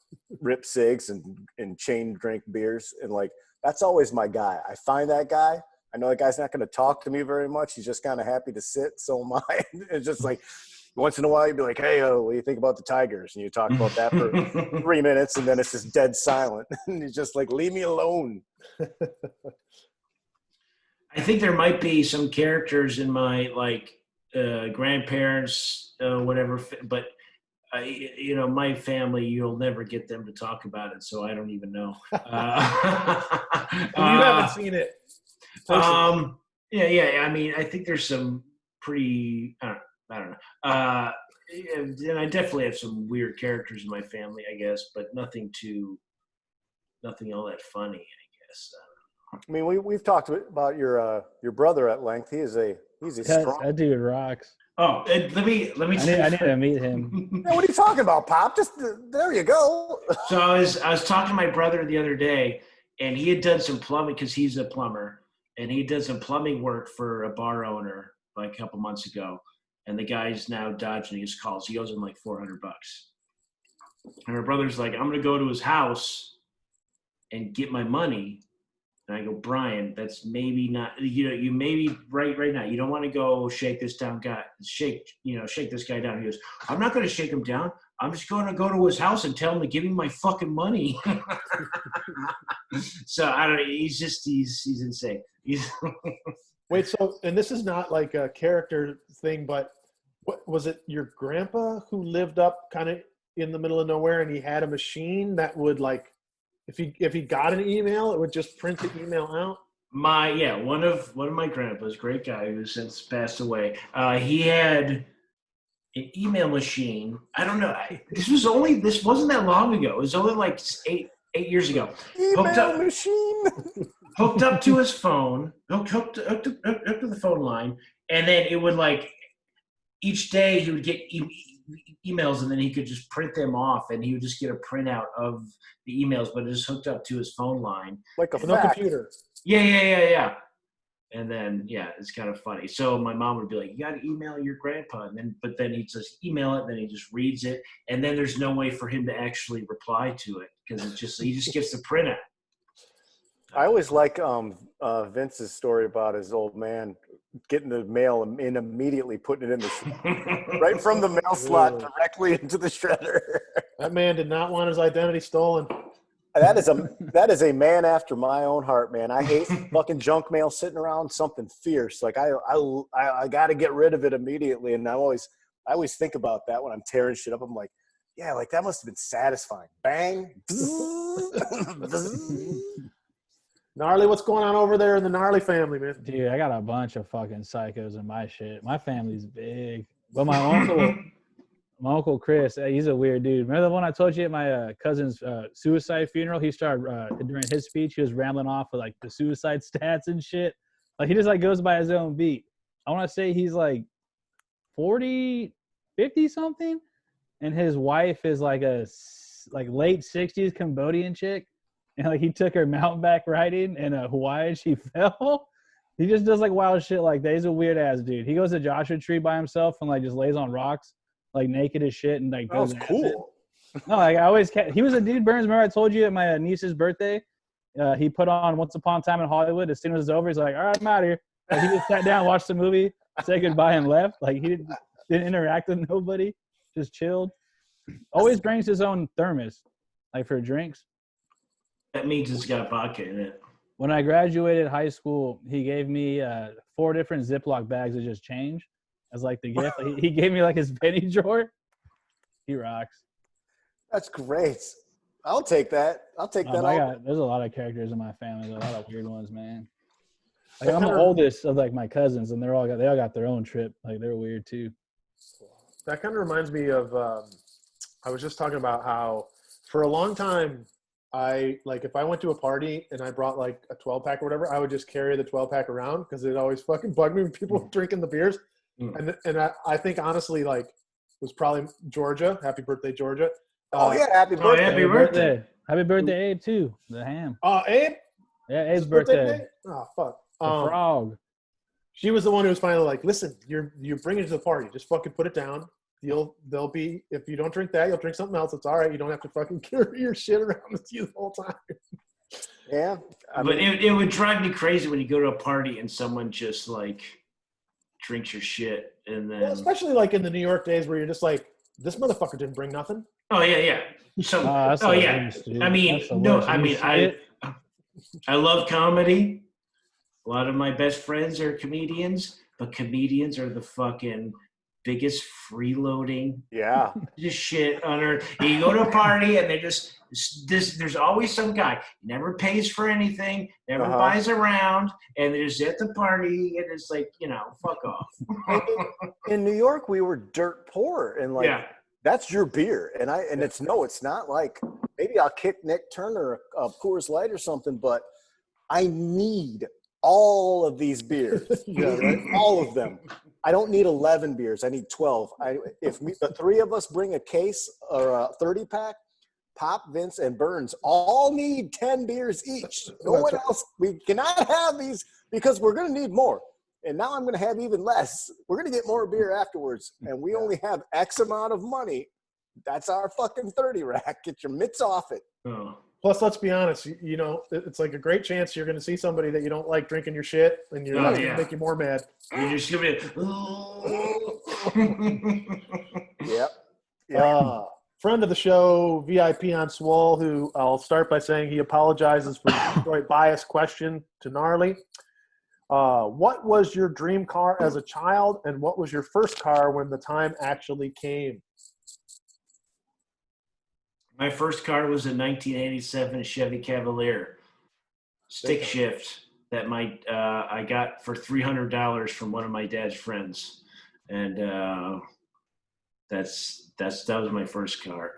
Speaker 2: rip cigs and chain drink beers. And like, that's always my guy. I find that guy. I know that guy's not going to talk to me very much. He's just kind of happy to sit. So am I. It's just like, once in a while you'd be like, hey, what do you think about the Tigers? And you talk about that for 3 minutes, and then it's just dead silent. And you're just like, leave me alone.
Speaker 3: I think there might be some characters in my grandparents, whatever, but you know, my family, you'll never get them to talk about it, so I don't even know.
Speaker 1: You haven't seen it.
Speaker 3: Yeah. I mean, I think there's some pretty. I don't know. And I definitely have some weird characters in my family, I guess, but nothing all that funny, I guess.
Speaker 2: I mean, we've talked about your brother at length. He's a strong.
Speaker 4: That dude rocks.
Speaker 3: Oh, let me.
Speaker 4: I need to meet him.
Speaker 2: Man, what are you talking about, Pop? Just there you go.
Speaker 3: So I was talking to my brother the other day, and he had done some plumbing because he's a plumber, and he did some plumbing work for a bar owner like a couple months ago, and the guy's now dodging his calls. He owes him like $400. And my brother's like, I'm gonna go to his house and get my money. And I go, Brian, that's maybe not, you know, you maybe right now, you don't want to go shake this this guy down. He goes, I'm not going to shake him down. I'm just going to go to his house and tell him to give me my fucking money. So I don't know. He's insane.
Speaker 1: Wait, so, and this is not like a character thing, but what was it, your grandpa who lived up kind of in the middle of nowhere and he had a machine that would like, if he got an email, it would just print the email out?
Speaker 3: One of my grandpas, great guy who's since passed away. He had an email machine. I don't know. This wasn't that long ago. It was only like 8 years ago.
Speaker 2: Email machine.
Speaker 3: Hooked up to his phone, hooked to the phone line, and then it would like each day he would get emails, and then he could just print them off, and he would just get a printout of the emails, but it just hooked up to his phone line.
Speaker 2: Like a
Speaker 1: No
Speaker 2: fax.
Speaker 1: computer.
Speaker 3: Yeah. And then it's kind of funny. So my mom would be like, "You got to email your grandpa," but then he'd just email it, and then he just reads it, and then there's no way for him to actually reply to it because he just gets the printout.
Speaker 2: I always like Vince's story about his old man getting the mail and immediately putting it in the right from the mail slot directly into the shredder.
Speaker 1: That man did not want his identity stolen.
Speaker 2: That is a man after my own heart, man. I hate fucking junk mail sitting around, something fierce. Like I got to get rid of it immediately, and I always think about that when I'm tearing shit up. I'm like, yeah, like that must have been satisfying. Bang.
Speaker 1: Gnarly, what's going on over there in the Gnarly family, man?
Speaker 4: Dude, I got a bunch of fucking psychos in my shit. My family's big. But my uncle Chris, he's a weird dude. Remember the one I told you at my cousin's suicide funeral? He started, during his speech, he was rambling off with like the suicide stats and shit. Like he just like goes by his own beat. I want to say he's like 40, 50 something. And his wife is like a late 60s Cambodian chick. And like he took her mountain bike riding in Hawaii and she fell. He just does like wild shit like that. He's a weird ass dude. He goes to Joshua Tree by himself and like just lays on rocks, like naked as shit, and like
Speaker 2: That was cool.
Speaker 4: No, like I always he was a dude. Burns, remember I told you at my niece's birthday, he put on Once Upon a Time in Hollywood. As soon as it was over, he's like, "All right, I'm out of here." Like, he just sat down, watched the movie, said goodbye, and left. Like he didn't interact with nobody, just chilled. Always brings his own thermos, like for drinks.
Speaker 3: That means it's got vodka in it.
Speaker 4: When I graduated high school, he gave me 4 different Ziploc bags of just change as like the gift. Like, he gave me like his penny drawer. He rocks.
Speaker 2: That's great. I'll take that.
Speaker 4: There's a lot of characters in my family. There's a lot of weird ones, man. Like, I'm the oldest of like my cousins, and they all got their own trip. Like they're weird too.
Speaker 1: That kind of reminds me of I was just talking about how for a long time if I went to a party and I brought like a 12-pack or whatever, I would just carry the 12-pack around because it always fucking bugged me when people were drinking the beers. And I think honestly, like, it was probably Georgia. Happy birthday, Georgia.
Speaker 2: Happy birthday.
Speaker 3: Happy birthday.
Speaker 4: Happy birthday, Abe, too. The ham.
Speaker 1: Abe?
Speaker 4: Yeah, Abe's
Speaker 1: His
Speaker 4: birthday.
Speaker 1: Oh, fuck.
Speaker 4: The frog.
Speaker 1: She was the one who was finally like, listen, you're bringing it to the party. Just fucking put it down. They'll be, if you don't drink that, you'll drink something else. It's all right. You don't have to fucking carry your shit around with you the whole time.
Speaker 2: Yeah.
Speaker 3: But it would drive me crazy when you go to a party and someone just like drinks your shit and then.
Speaker 1: Well, especially like in the New York days where you're just like, this motherfucker didn't bring nothing.
Speaker 3: Oh yeah. So
Speaker 4: that's the worst, dude.
Speaker 3: I mean,
Speaker 4: That's the
Speaker 3: no,
Speaker 4: worst.
Speaker 3: I mean, I love comedy. A lot of my best friends are comedians, but comedians are the fucking biggest freeloading just shit on earth. You go to a party and they just there's always some guy never pays for anything, never buys around, and they're just at the party and it's like, fuck off.
Speaker 2: In New York, we were dirt poor, and like that's your beer, and it's not like maybe I'll kick Nick Turner a Coors Light or something, but I need all of these beers, right? All of them. I don't need 11 beers. I need 12. If the 3 of us bring a case or a 30-pack, Pop, Vince, and Burns all need 10 beers each. No one else. We cannot have these because we're going to need more. And now I'm going to have even less. We're going to get more beer afterwards, and we only have X amount of money. That's our fucking 30 rack. Get your mitts off it.
Speaker 3: Oh.
Speaker 1: Plus, let's be honest, it's like a great chance you're going to see somebody that you don't like drinking your shit, and you're going to make you more mad.
Speaker 3: You're just going
Speaker 2: to
Speaker 1: Friend of the show, VIP on Swole, who I'll start by saying he apologizes for the Detroit bias question to Gnarly. What was your dream car as a child, and what was your first car when the time actually came?
Speaker 3: My first car was a 1987 Chevy Cavalier stick shift that I got for $300 from one of my dad's friends, and that was my first car.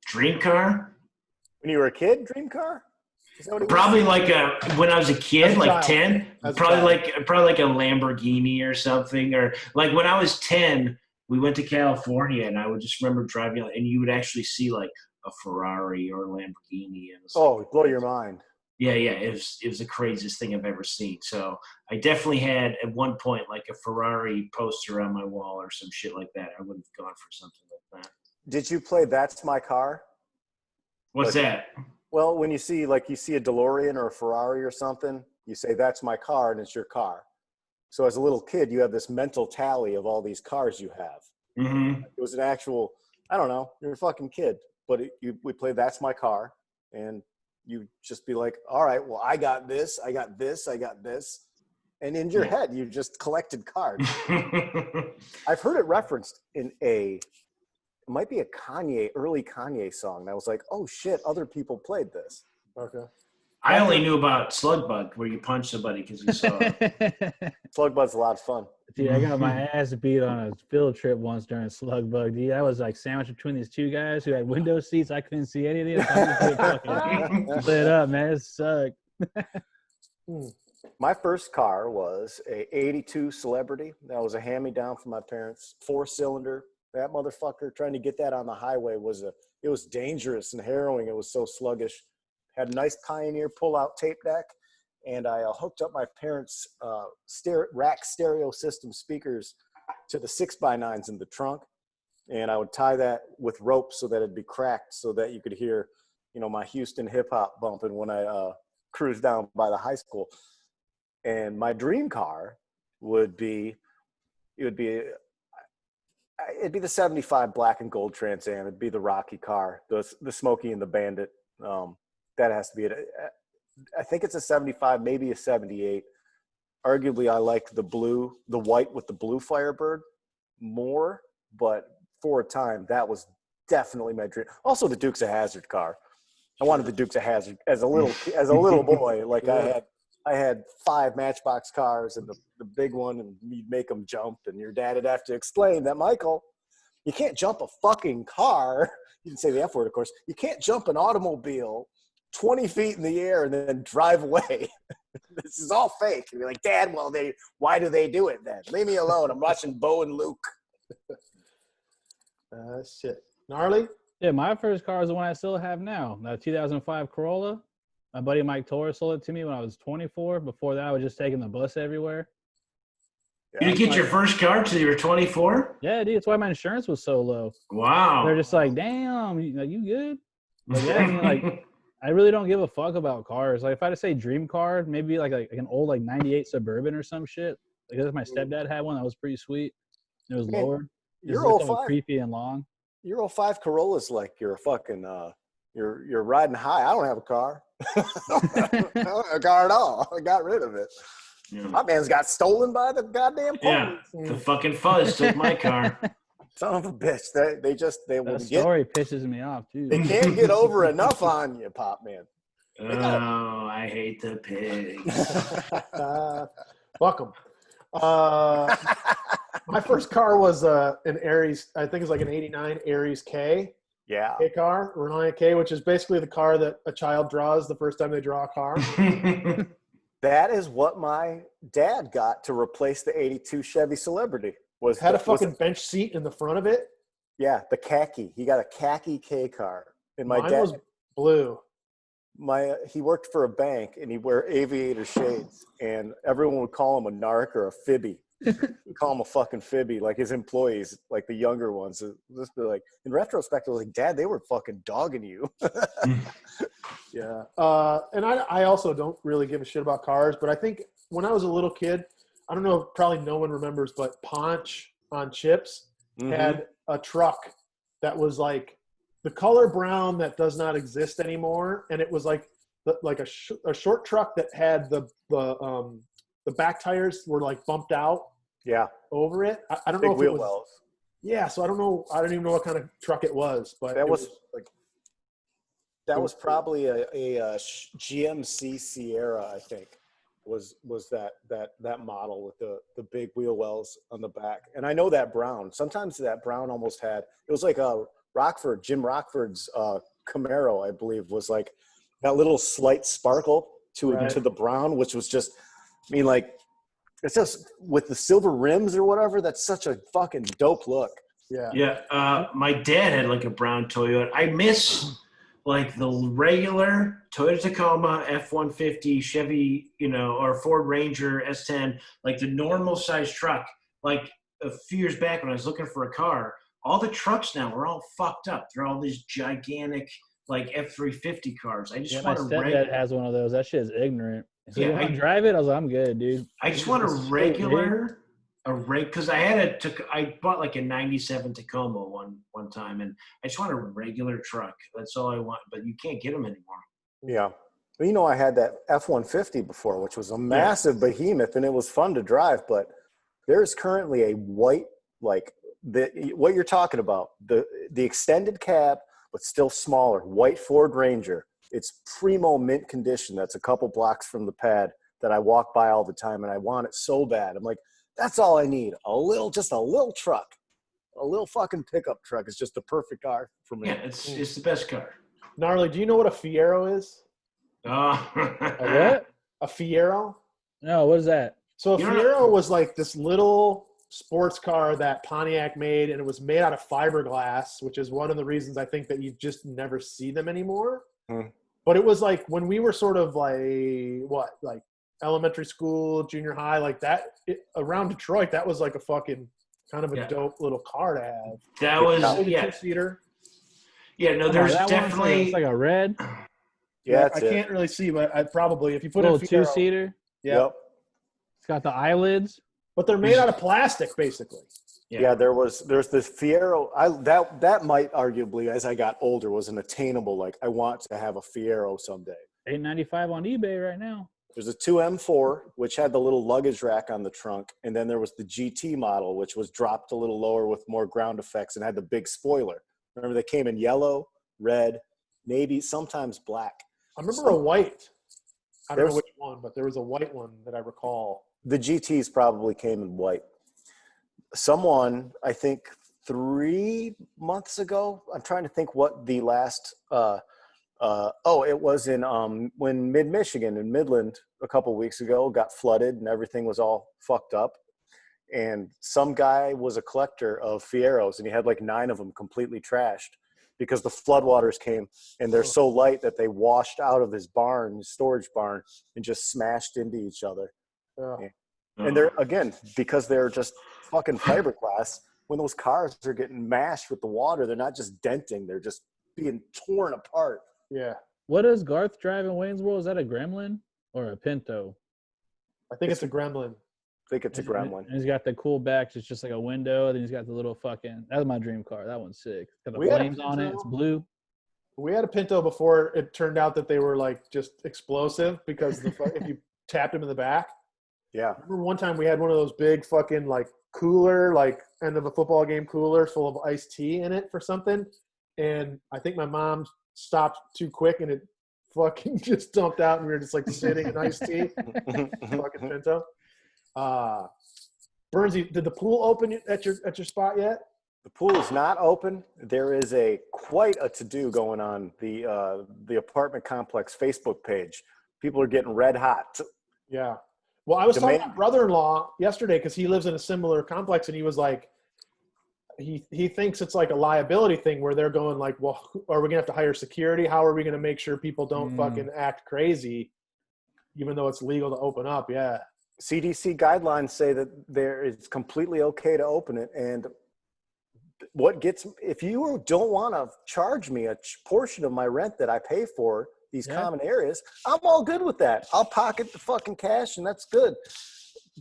Speaker 3: Dream car?
Speaker 2: When you were a kid, dream car? Is that what it was?
Speaker 3: Probably when I was a kid,
Speaker 1: As a
Speaker 3: like
Speaker 1: child.
Speaker 3: 10,
Speaker 1: As a
Speaker 3: probably
Speaker 1: child.
Speaker 3: like a Lamborghini or something, or like when I was 10, we went to California, and I would just remember driving, and you would actually see like a Ferrari or a Lamborghini. And it was
Speaker 2: Oh,
Speaker 3: like,
Speaker 2: blow your mind.
Speaker 3: yeah, it was the craziest thing I've ever seen. So I definitely had at one point like a Ferrari poster on my wall or some shit like that. I would have gone for something like that.
Speaker 2: Did you play That's My Car?
Speaker 3: What's that?
Speaker 2: Well, when you see a DeLorean or a Ferrari or something, you say, that's my car, and it's your car. So as a little kid, you have this mental tally of all these cars you have.
Speaker 3: Mm-hmm.
Speaker 2: It was an actual, I don't know, you're a fucking kid. But we played That's My Car, and you just be like, all right, well, I got this, I got this, I got this. And in your head, you just collected cards. I've heard it referenced in it might be a early Kanye song. That was like, oh shit, other people played this.
Speaker 1: Okay.
Speaker 3: I only knew about Slug Bug, where you punch somebody because you saw it.
Speaker 2: Slug Bud's a lot of fun.
Speaker 4: Dude, I got my ass beat on a field trip once during Slug Bug. Dude, I was like sandwiched between these two guys who had window seats. I couldn't see anything. Fucking lit up, man. It sucked.
Speaker 2: My first car was a '82 Celebrity. That was a hand-me-down from my parents. 4-cylinder. That motherfucker, trying to get that on the highway it was dangerous and harrowing. It was so sluggish. Had a nice Pioneer pull-out tape deck, and I hooked up my parents' rack stereo system speakers to the 6x9s in the trunk, and I would tie that with rope so that it'd be cracked so that you could hear, my Houston hip-hop bumping when I cruised down by the high school. And my dream car it'd be the 75 black and gold Trans Am. It'd be the Rocky car, the Smokey and the Bandit. That has to be it. I think it's a 75, maybe a 78. Arguably, I like the white with the blue Firebird more, but for a time, that was definitely my dream. Also, the Dukes of Hazzard car. I wanted the Dukes of Hazzard as a little boy. Like I had 5 Matchbox cars and the big one, and you'd make them jump, and your dad would have to explain that, Michael, you can't jump a fucking car. You didn't say the F word, of course. You can't jump an automobile 20 feet in the air and then drive away. This is all fake. And you're like, Dad, well, why do they do it then? Leave me alone. I'm watching Bo and Luke.
Speaker 1: Shit. Gnarly?
Speaker 4: Yeah, my first car is the one I still have now. The 2005 Corolla. My buddy Mike Torres sold it to me when I was 24. Before that, I was just taking the bus everywhere.
Speaker 3: You didn't get your first car till you were 24?
Speaker 4: Yeah, dude. That's why my insurance was so low.
Speaker 3: Wow.
Speaker 4: They're just like, damn, you good? But yeah, I mean, I really don't give a fuck about cars. Like, if I had to say dream car, maybe like an old 98 Suburban or some shit. Because my stepdad had one that was pretty sweet. It was lowered.
Speaker 2: You're 05.
Speaker 4: Creepy and long.
Speaker 2: Your 05 Corolla's like you're a fucking you're riding high. I don't have a car. I don't have a car at all. I got rid of it. Yeah. My man's got stolen by the goddamn police.
Speaker 3: Yeah, the fucking fuzz took my car.
Speaker 2: Son of a bitch. They
Speaker 4: will story pisses me off too.
Speaker 2: They can't get over enough on you, Pop Man.
Speaker 3: Oh, I hate the pigs.
Speaker 1: Fuck them. My first car was an Aries. I think it's like an '89 Aries K.
Speaker 2: Yeah.
Speaker 1: K car, Renaya K, which is basically the car that a child draws the first time they draw a car.
Speaker 2: That is what my dad got to replace the '82 Chevy Celebrity.
Speaker 1: Had a fucking bench seat in the front of it.
Speaker 2: Yeah, the khaki. He got a khaki K car. And
Speaker 1: Mine was blue.
Speaker 2: He worked for a bank, and he'd wear aviator shades, and everyone would call him a narc or a fibby. Call him a fucking fibby, like his employees, like the younger ones. Just be like, in retrospect, I was like, Dad, they were fucking dogging you.
Speaker 1: Yeah. And I also don't really give a shit about cars, but I think when I was a little kid, I don't know, probably no one remembers, but Ponch on Chips had a truck that was like the color brown that does not exist anymore, and it was like a short truck that had the back tires were like bumped out.
Speaker 2: Yeah.
Speaker 1: Over it. I don't
Speaker 2: Big
Speaker 1: know if
Speaker 2: wheel
Speaker 1: it was.
Speaker 2: wells.
Speaker 1: Yeah, so I don't even know what kind of truck it was, but
Speaker 2: That
Speaker 1: it
Speaker 2: was
Speaker 1: like
Speaker 2: that was probably a GMC Sierra, I think, was that model with the big wheel wells on the back. And I know that brown. Sometimes that brown almost had it was like a Jim Rockford's Camaro, I believe, was like that little slight sparkle to
Speaker 1: Right.
Speaker 2: to the brown, which was just, I mean, like it's just with the silver rims or whatever. That's such a fucking dope look.
Speaker 1: yeah.
Speaker 3: Yeah, my dad had like a brown Toyota. I miss like the regular Toyota Tacoma, F-150, Chevy, or Ford Ranger, S10, like the normal size truck. Like a few years back when I was looking for a car, all the trucks now are all fucked up. They're all these gigantic like F-350 cars. I just
Speaker 4: Yeah, my
Speaker 3: want a
Speaker 4: stepdad has one of those. That shit is ignorant. So
Speaker 3: Yeah,
Speaker 4: you want to drive it? I was like, I'm good, dude.
Speaker 3: I just want a
Speaker 4: It's so big.
Speaker 3: regular, because I bought like a '97 Tacoma one time, and I just want a regular truck. That's all I want. But you can't get them anymore.
Speaker 2: Yeah. Well, I had that F-150 before, which was a massive behemoth, and it was fun to drive. But there's currently a white, like what you're talking about, the extended cab, but still smaller, white Ford Ranger. It's primo mint condition. That's a couple blocks from the pad that I walk by all the time, and I want it so bad. I'm like, that's all I need. Just a little truck, a little fucking pickup truck is just the perfect car for me.
Speaker 3: Yeah, it's the best car.
Speaker 1: Gnarly, do you know what a Fiero is?
Speaker 4: A what?
Speaker 1: A Fiero?
Speaker 4: No, what is that?
Speaker 1: So a
Speaker 3: You don't
Speaker 1: Fiero was like this little sports car that Pontiac made, and it was made out of fiberglass, which is one of the reasons I think that you just never see them anymore.
Speaker 2: Hmm.
Speaker 1: But it was like when we were sort of like elementary school, junior high, like that around Detroit, that was like a fucking kind of a dope little car to have.
Speaker 3: That was
Speaker 1: Maybe two-seater.
Speaker 3: Yeah, no,
Speaker 4: Oh,
Speaker 3: there's
Speaker 4: that
Speaker 3: definitely
Speaker 4: it's like a red
Speaker 2: Yeah,
Speaker 1: I
Speaker 2: that's
Speaker 1: can't really see, but I probably if you put
Speaker 4: little
Speaker 1: in Fiero,
Speaker 4: two-seater.
Speaker 1: yeah.
Speaker 2: Yep.
Speaker 4: It's got the eyelids.
Speaker 1: But they're made out of plastic, basically.
Speaker 2: Yeah, there's this Fiero. That might arguably, as I got older, was an attainable. Like, I want to have a Fiero someday.
Speaker 4: $895 on eBay right now.
Speaker 2: There's a 2M4, which had the little luggage rack on the trunk, and then there was the GT model, which was dropped a little lower with more ground effects and had the big spoiler. Remember, they came in yellow, red, navy, sometimes black.
Speaker 1: I remember a white. I don't know which one, but there was a white one that I recall.
Speaker 2: The GTs probably came in white. Someone, I think 3 months ago, I'm trying to think what the last it was in when Mid-Michigan in Midland a couple weeks ago got flooded and everything was all fucked up. And some guy was a collector of Fieros, and he had like 9 of them completely trashed because the floodwaters came, and they're so light that they washed out of his barn, his storage barn, and just smashed into each other.
Speaker 1: Yeah.
Speaker 2: And they're, again, because they're just fucking fiberglass, when those cars are getting mashed with the water, they're not just denting, they're just being torn apart.
Speaker 1: Yeah.
Speaker 4: What does Garth drive in Wayne's World? Is that a Gremlin or a Pinto?
Speaker 1: I think it's a Gremlin.
Speaker 2: I think it's a Gremlin.
Speaker 4: And he's got the cool back. It's just like a window. Then he's got the little fucking. That was my dream car. That one's sick. It's got the
Speaker 1: We had a
Speaker 4: flames on it. It's blue.
Speaker 1: We had a Pinto before it turned out that they were like just explosive because if you tapped them in the back.
Speaker 2: Yeah.
Speaker 1: I remember one time we had one of those big fucking like cooler, like end of a football game coolers full of iced tea in it for something. And I think my mom stopped too quick and it fucking just dumped out and we were just like sitting in iced tea. Fucking Pinto. Bernsey, did the pool open at your spot yet?
Speaker 2: The pool is not open. There is quite a to-do going on the apartment complex Facebook page. People are getting red hot.
Speaker 1: Yeah. Well, I was talking to my brother-in-law yesterday because he lives in a similar complex, and he was like, he thinks it's like a liability thing where they're going like, well, are we gonna have to hire security? How are we gonna make sure people don't fucking act crazy, even though it's legal to open up? Yeah.
Speaker 2: CDC guidelines say that it's completely okay to open it, and if you don't want to charge me a portion of my rent that I pay for these common areas, I'm all good with that. I'll pocket the fucking cash and that's good.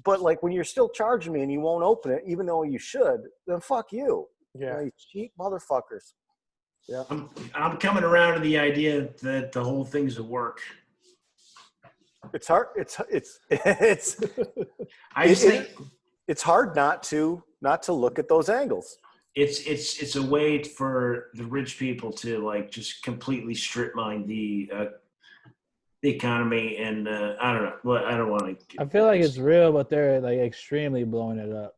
Speaker 2: But like when you're still charging me and you won't open it, even though you should, then fuck you.
Speaker 1: Yeah.
Speaker 2: You cheap motherfuckers.
Speaker 1: Yeah.
Speaker 3: I'm coming around to the idea that the whole thing's a work.
Speaker 2: It's hard. It's
Speaker 3: I just think
Speaker 2: it's hard not to look at those angles.
Speaker 3: it's a way for the rich people to like just completely strip mine the economy, and I don't know. Well, I don't want to.
Speaker 4: I feel like it's real, but they're like extremely blowing it up,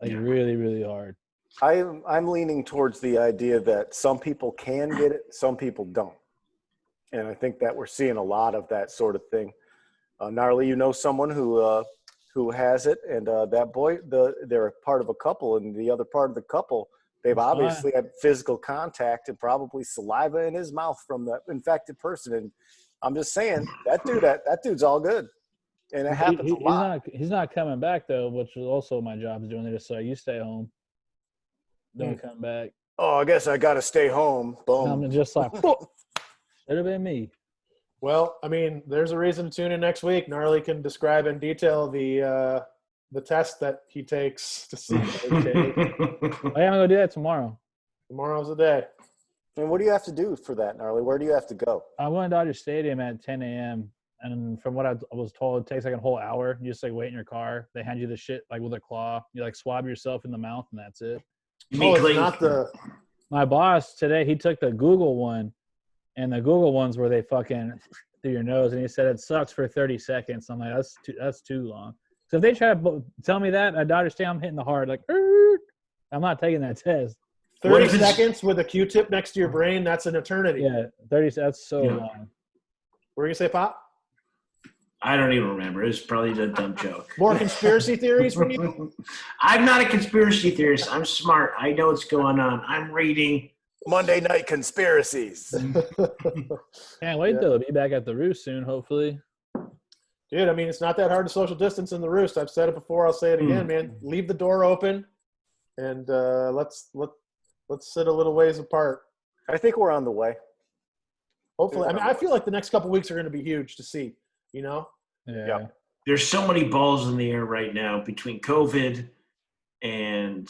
Speaker 4: like really, really hard.
Speaker 2: I'm leaning towards the idea that some people can get it, some people don't, and I think that we're seeing a lot of that sort of thing. Gnarly, you know someone who has it, and that boy, they're a part of a couple, and the other part of the couple, they've
Speaker 4: That's
Speaker 2: obviously had physical contact and probably saliva in his mouth from the infected person. And I'm just saying that dude's all good, and it happens a lot.
Speaker 4: He's not coming back though, which is also my job is doing it. So you stay home, don't come back.
Speaker 2: Oh, I guess I got to stay home. Boom.
Speaker 4: I'm just like, should have been me.
Speaker 1: Well, I mean, there's a reason to tune in next week. Gnarly can describe in detail the test that he takes to see.
Speaker 4: I'm gonna do that tomorrow.
Speaker 1: Tomorrow's the day.
Speaker 2: And what do you have to do for that, Gnarly? Where do you have to go?
Speaker 4: I went to Dodger Stadium at 10 a.m. And from what I was told, it takes like a whole hour. You just like wait in your car. They hand you the shit like with a claw. You like swab yourself in the mouth, and that's it.
Speaker 1: It's not the.
Speaker 4: My boss today, he took the Google one, and the Google ones where they fucking through your nose, and he said it sucks for 30 seconds. I'm like, that's too long. So if they try to tell me that at Dodger Stadium, I'm hitting the hard like, I'm not taking that test.
Speaker 1: 30 seconds with a Q-tip next to your brain, that's an eternity.
Speaker 4: Yeah, 30. That's so long.
Speaker 1: What were you going to say, Pop?
Speaker 3: I don't even remember. It was probably a dumb joke.
Speaker 1: More conspiracy theories from you?
Speaker 3: I'm not a conspiracy theorist. I'm smart. I know what's going on. I'm reading.
Speaker 2: Monday Night Conspiracies.
Speaker 4: Can't wait though to be back at the Roost soon, hopefully.
Speaker 1: Dude, I mean, it's not that hard to social distance in the Roost. I've said it before. I'll say it again, man. Leave the door open, and let's sit a little ways apart.
Speaker 2: I think we're on the way.
Speaker 1: Hopefully. I mean, I feel like the next couple weeks are going to be huge to see, you know?
Speaker 4: Yeah.
Speaker 3: There's so many balls in the air right now between COVID and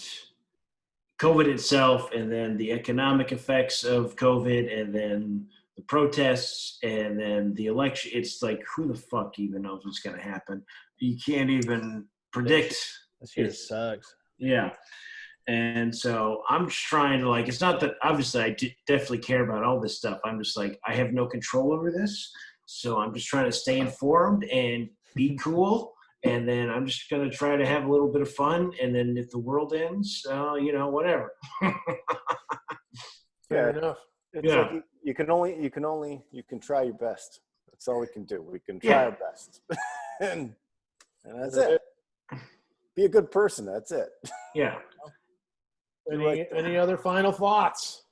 Speaker 3: COVID itself, and then the economic effects of COVID, and then the protests, and then the election. It's like, who the fuck even knows what's going to happen? You can't even predict.
Speaker 4: This year sucks.
Speaker 3: Yeah. And so I'm just trying to, like, it's not that obviously I definitely care about all this stuff. I'm just like, I have no control over this. So I'm just trying to stay informed and be cool. And then I'm just going to try to have a little bit of fun. And then if the world ends, whatever.
Speaker 1: Fair enough.
Speaker 2: It's like you can try your best. That's all we can do. We can try our best. and that's it. Be a good person. That's it.
Speaker 3: Yeah.
Speaker 1: Any other final thoughts?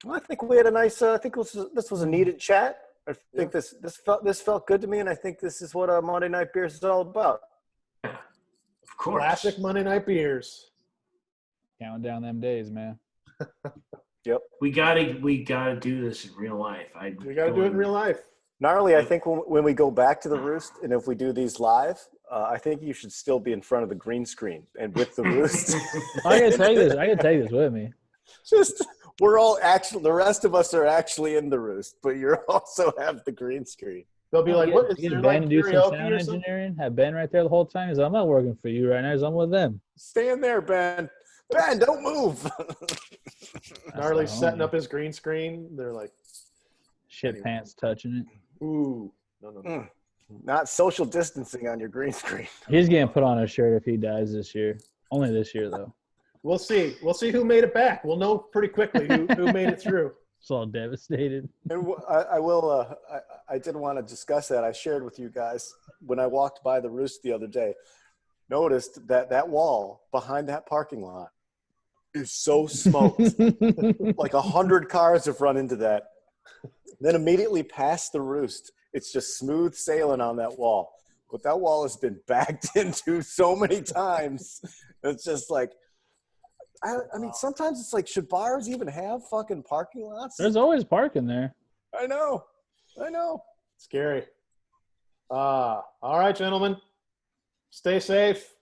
Speaker 2: Well, I think we had a nice. I think this was a needed chat. I think this felt good to me, and I think this is what Monday Night Beers is all about.
Speaker 3: Of course.
Speaker 1: Classic Monday Night Beers.
Speaker 4: Counting down them days, man.
Speaker 2: Yep.
Speaker 3: We gotta do this in real life.
Speaker 1: We gotta do it in real life.
Speaker 2: Gnarly, I think when we go back to the Roost, and if we do these live, I think you should still be in front of the green screen and with the Roost.
Speaker 4: I can take this with me.
Speaker 2: We're all actually, the rest of us are actually in the Roost, but you also have the green screen.
Speaker 1: They'll be like, "What is
Speaker 4: Get
Speaker 1: there
Speaker 4: Ben
Speaker 1: like
Speaker 4: to do some
Speaker 1: karaoke
Speaker 4: sound
Speaker 1: or something?"
Speaker 4: engineering. Have Ben right there the whole time. He's like, I'm not working for you right now. I'm with them.
Speaker 2: Stand there, Ben. Ben, don't move.
Speaker 1: Gnarly setting up his green screen. They're like,
Speaker 4: shit pants touching it.
Speaker 1: "Ooh, no."
Speaker 2: Not social distancing on your green screen.
Speaker 4: He's getting put on a shirt if he dies this year. Only this year though.
Speaker 1: We'll see. We'll see who made it back. We'll know pretty quickly who made it through.
Speaker 4: It's all devastated.
Speaker 2: And I will. I did want to discuss that. I shared with you guys when I walked by the Roost the other day. Noticed that wall behind that parking lot is so smoked. Like 100 cars have run into that. Then immediately past the Roost, it's just smooth sailing on that wall. But that wall has been backed into so many times. It's just like, I mean, sometimes it's like, should bars even have fucking parking lots?
Speaker 4: There's always parking there.
Speaker 2: I know.
Speaker 1: Scary. All right, gentlemen. Stay safe.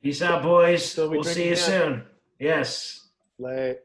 Speaker 3: Peace out, boys.
Speaker 1: Till we
Speaker 3: We'll
Speaker 1: drink
Speaker 3: see you
Speaker 1: again.
Speaker 3: soon. Yes.
Speaker 1: Late.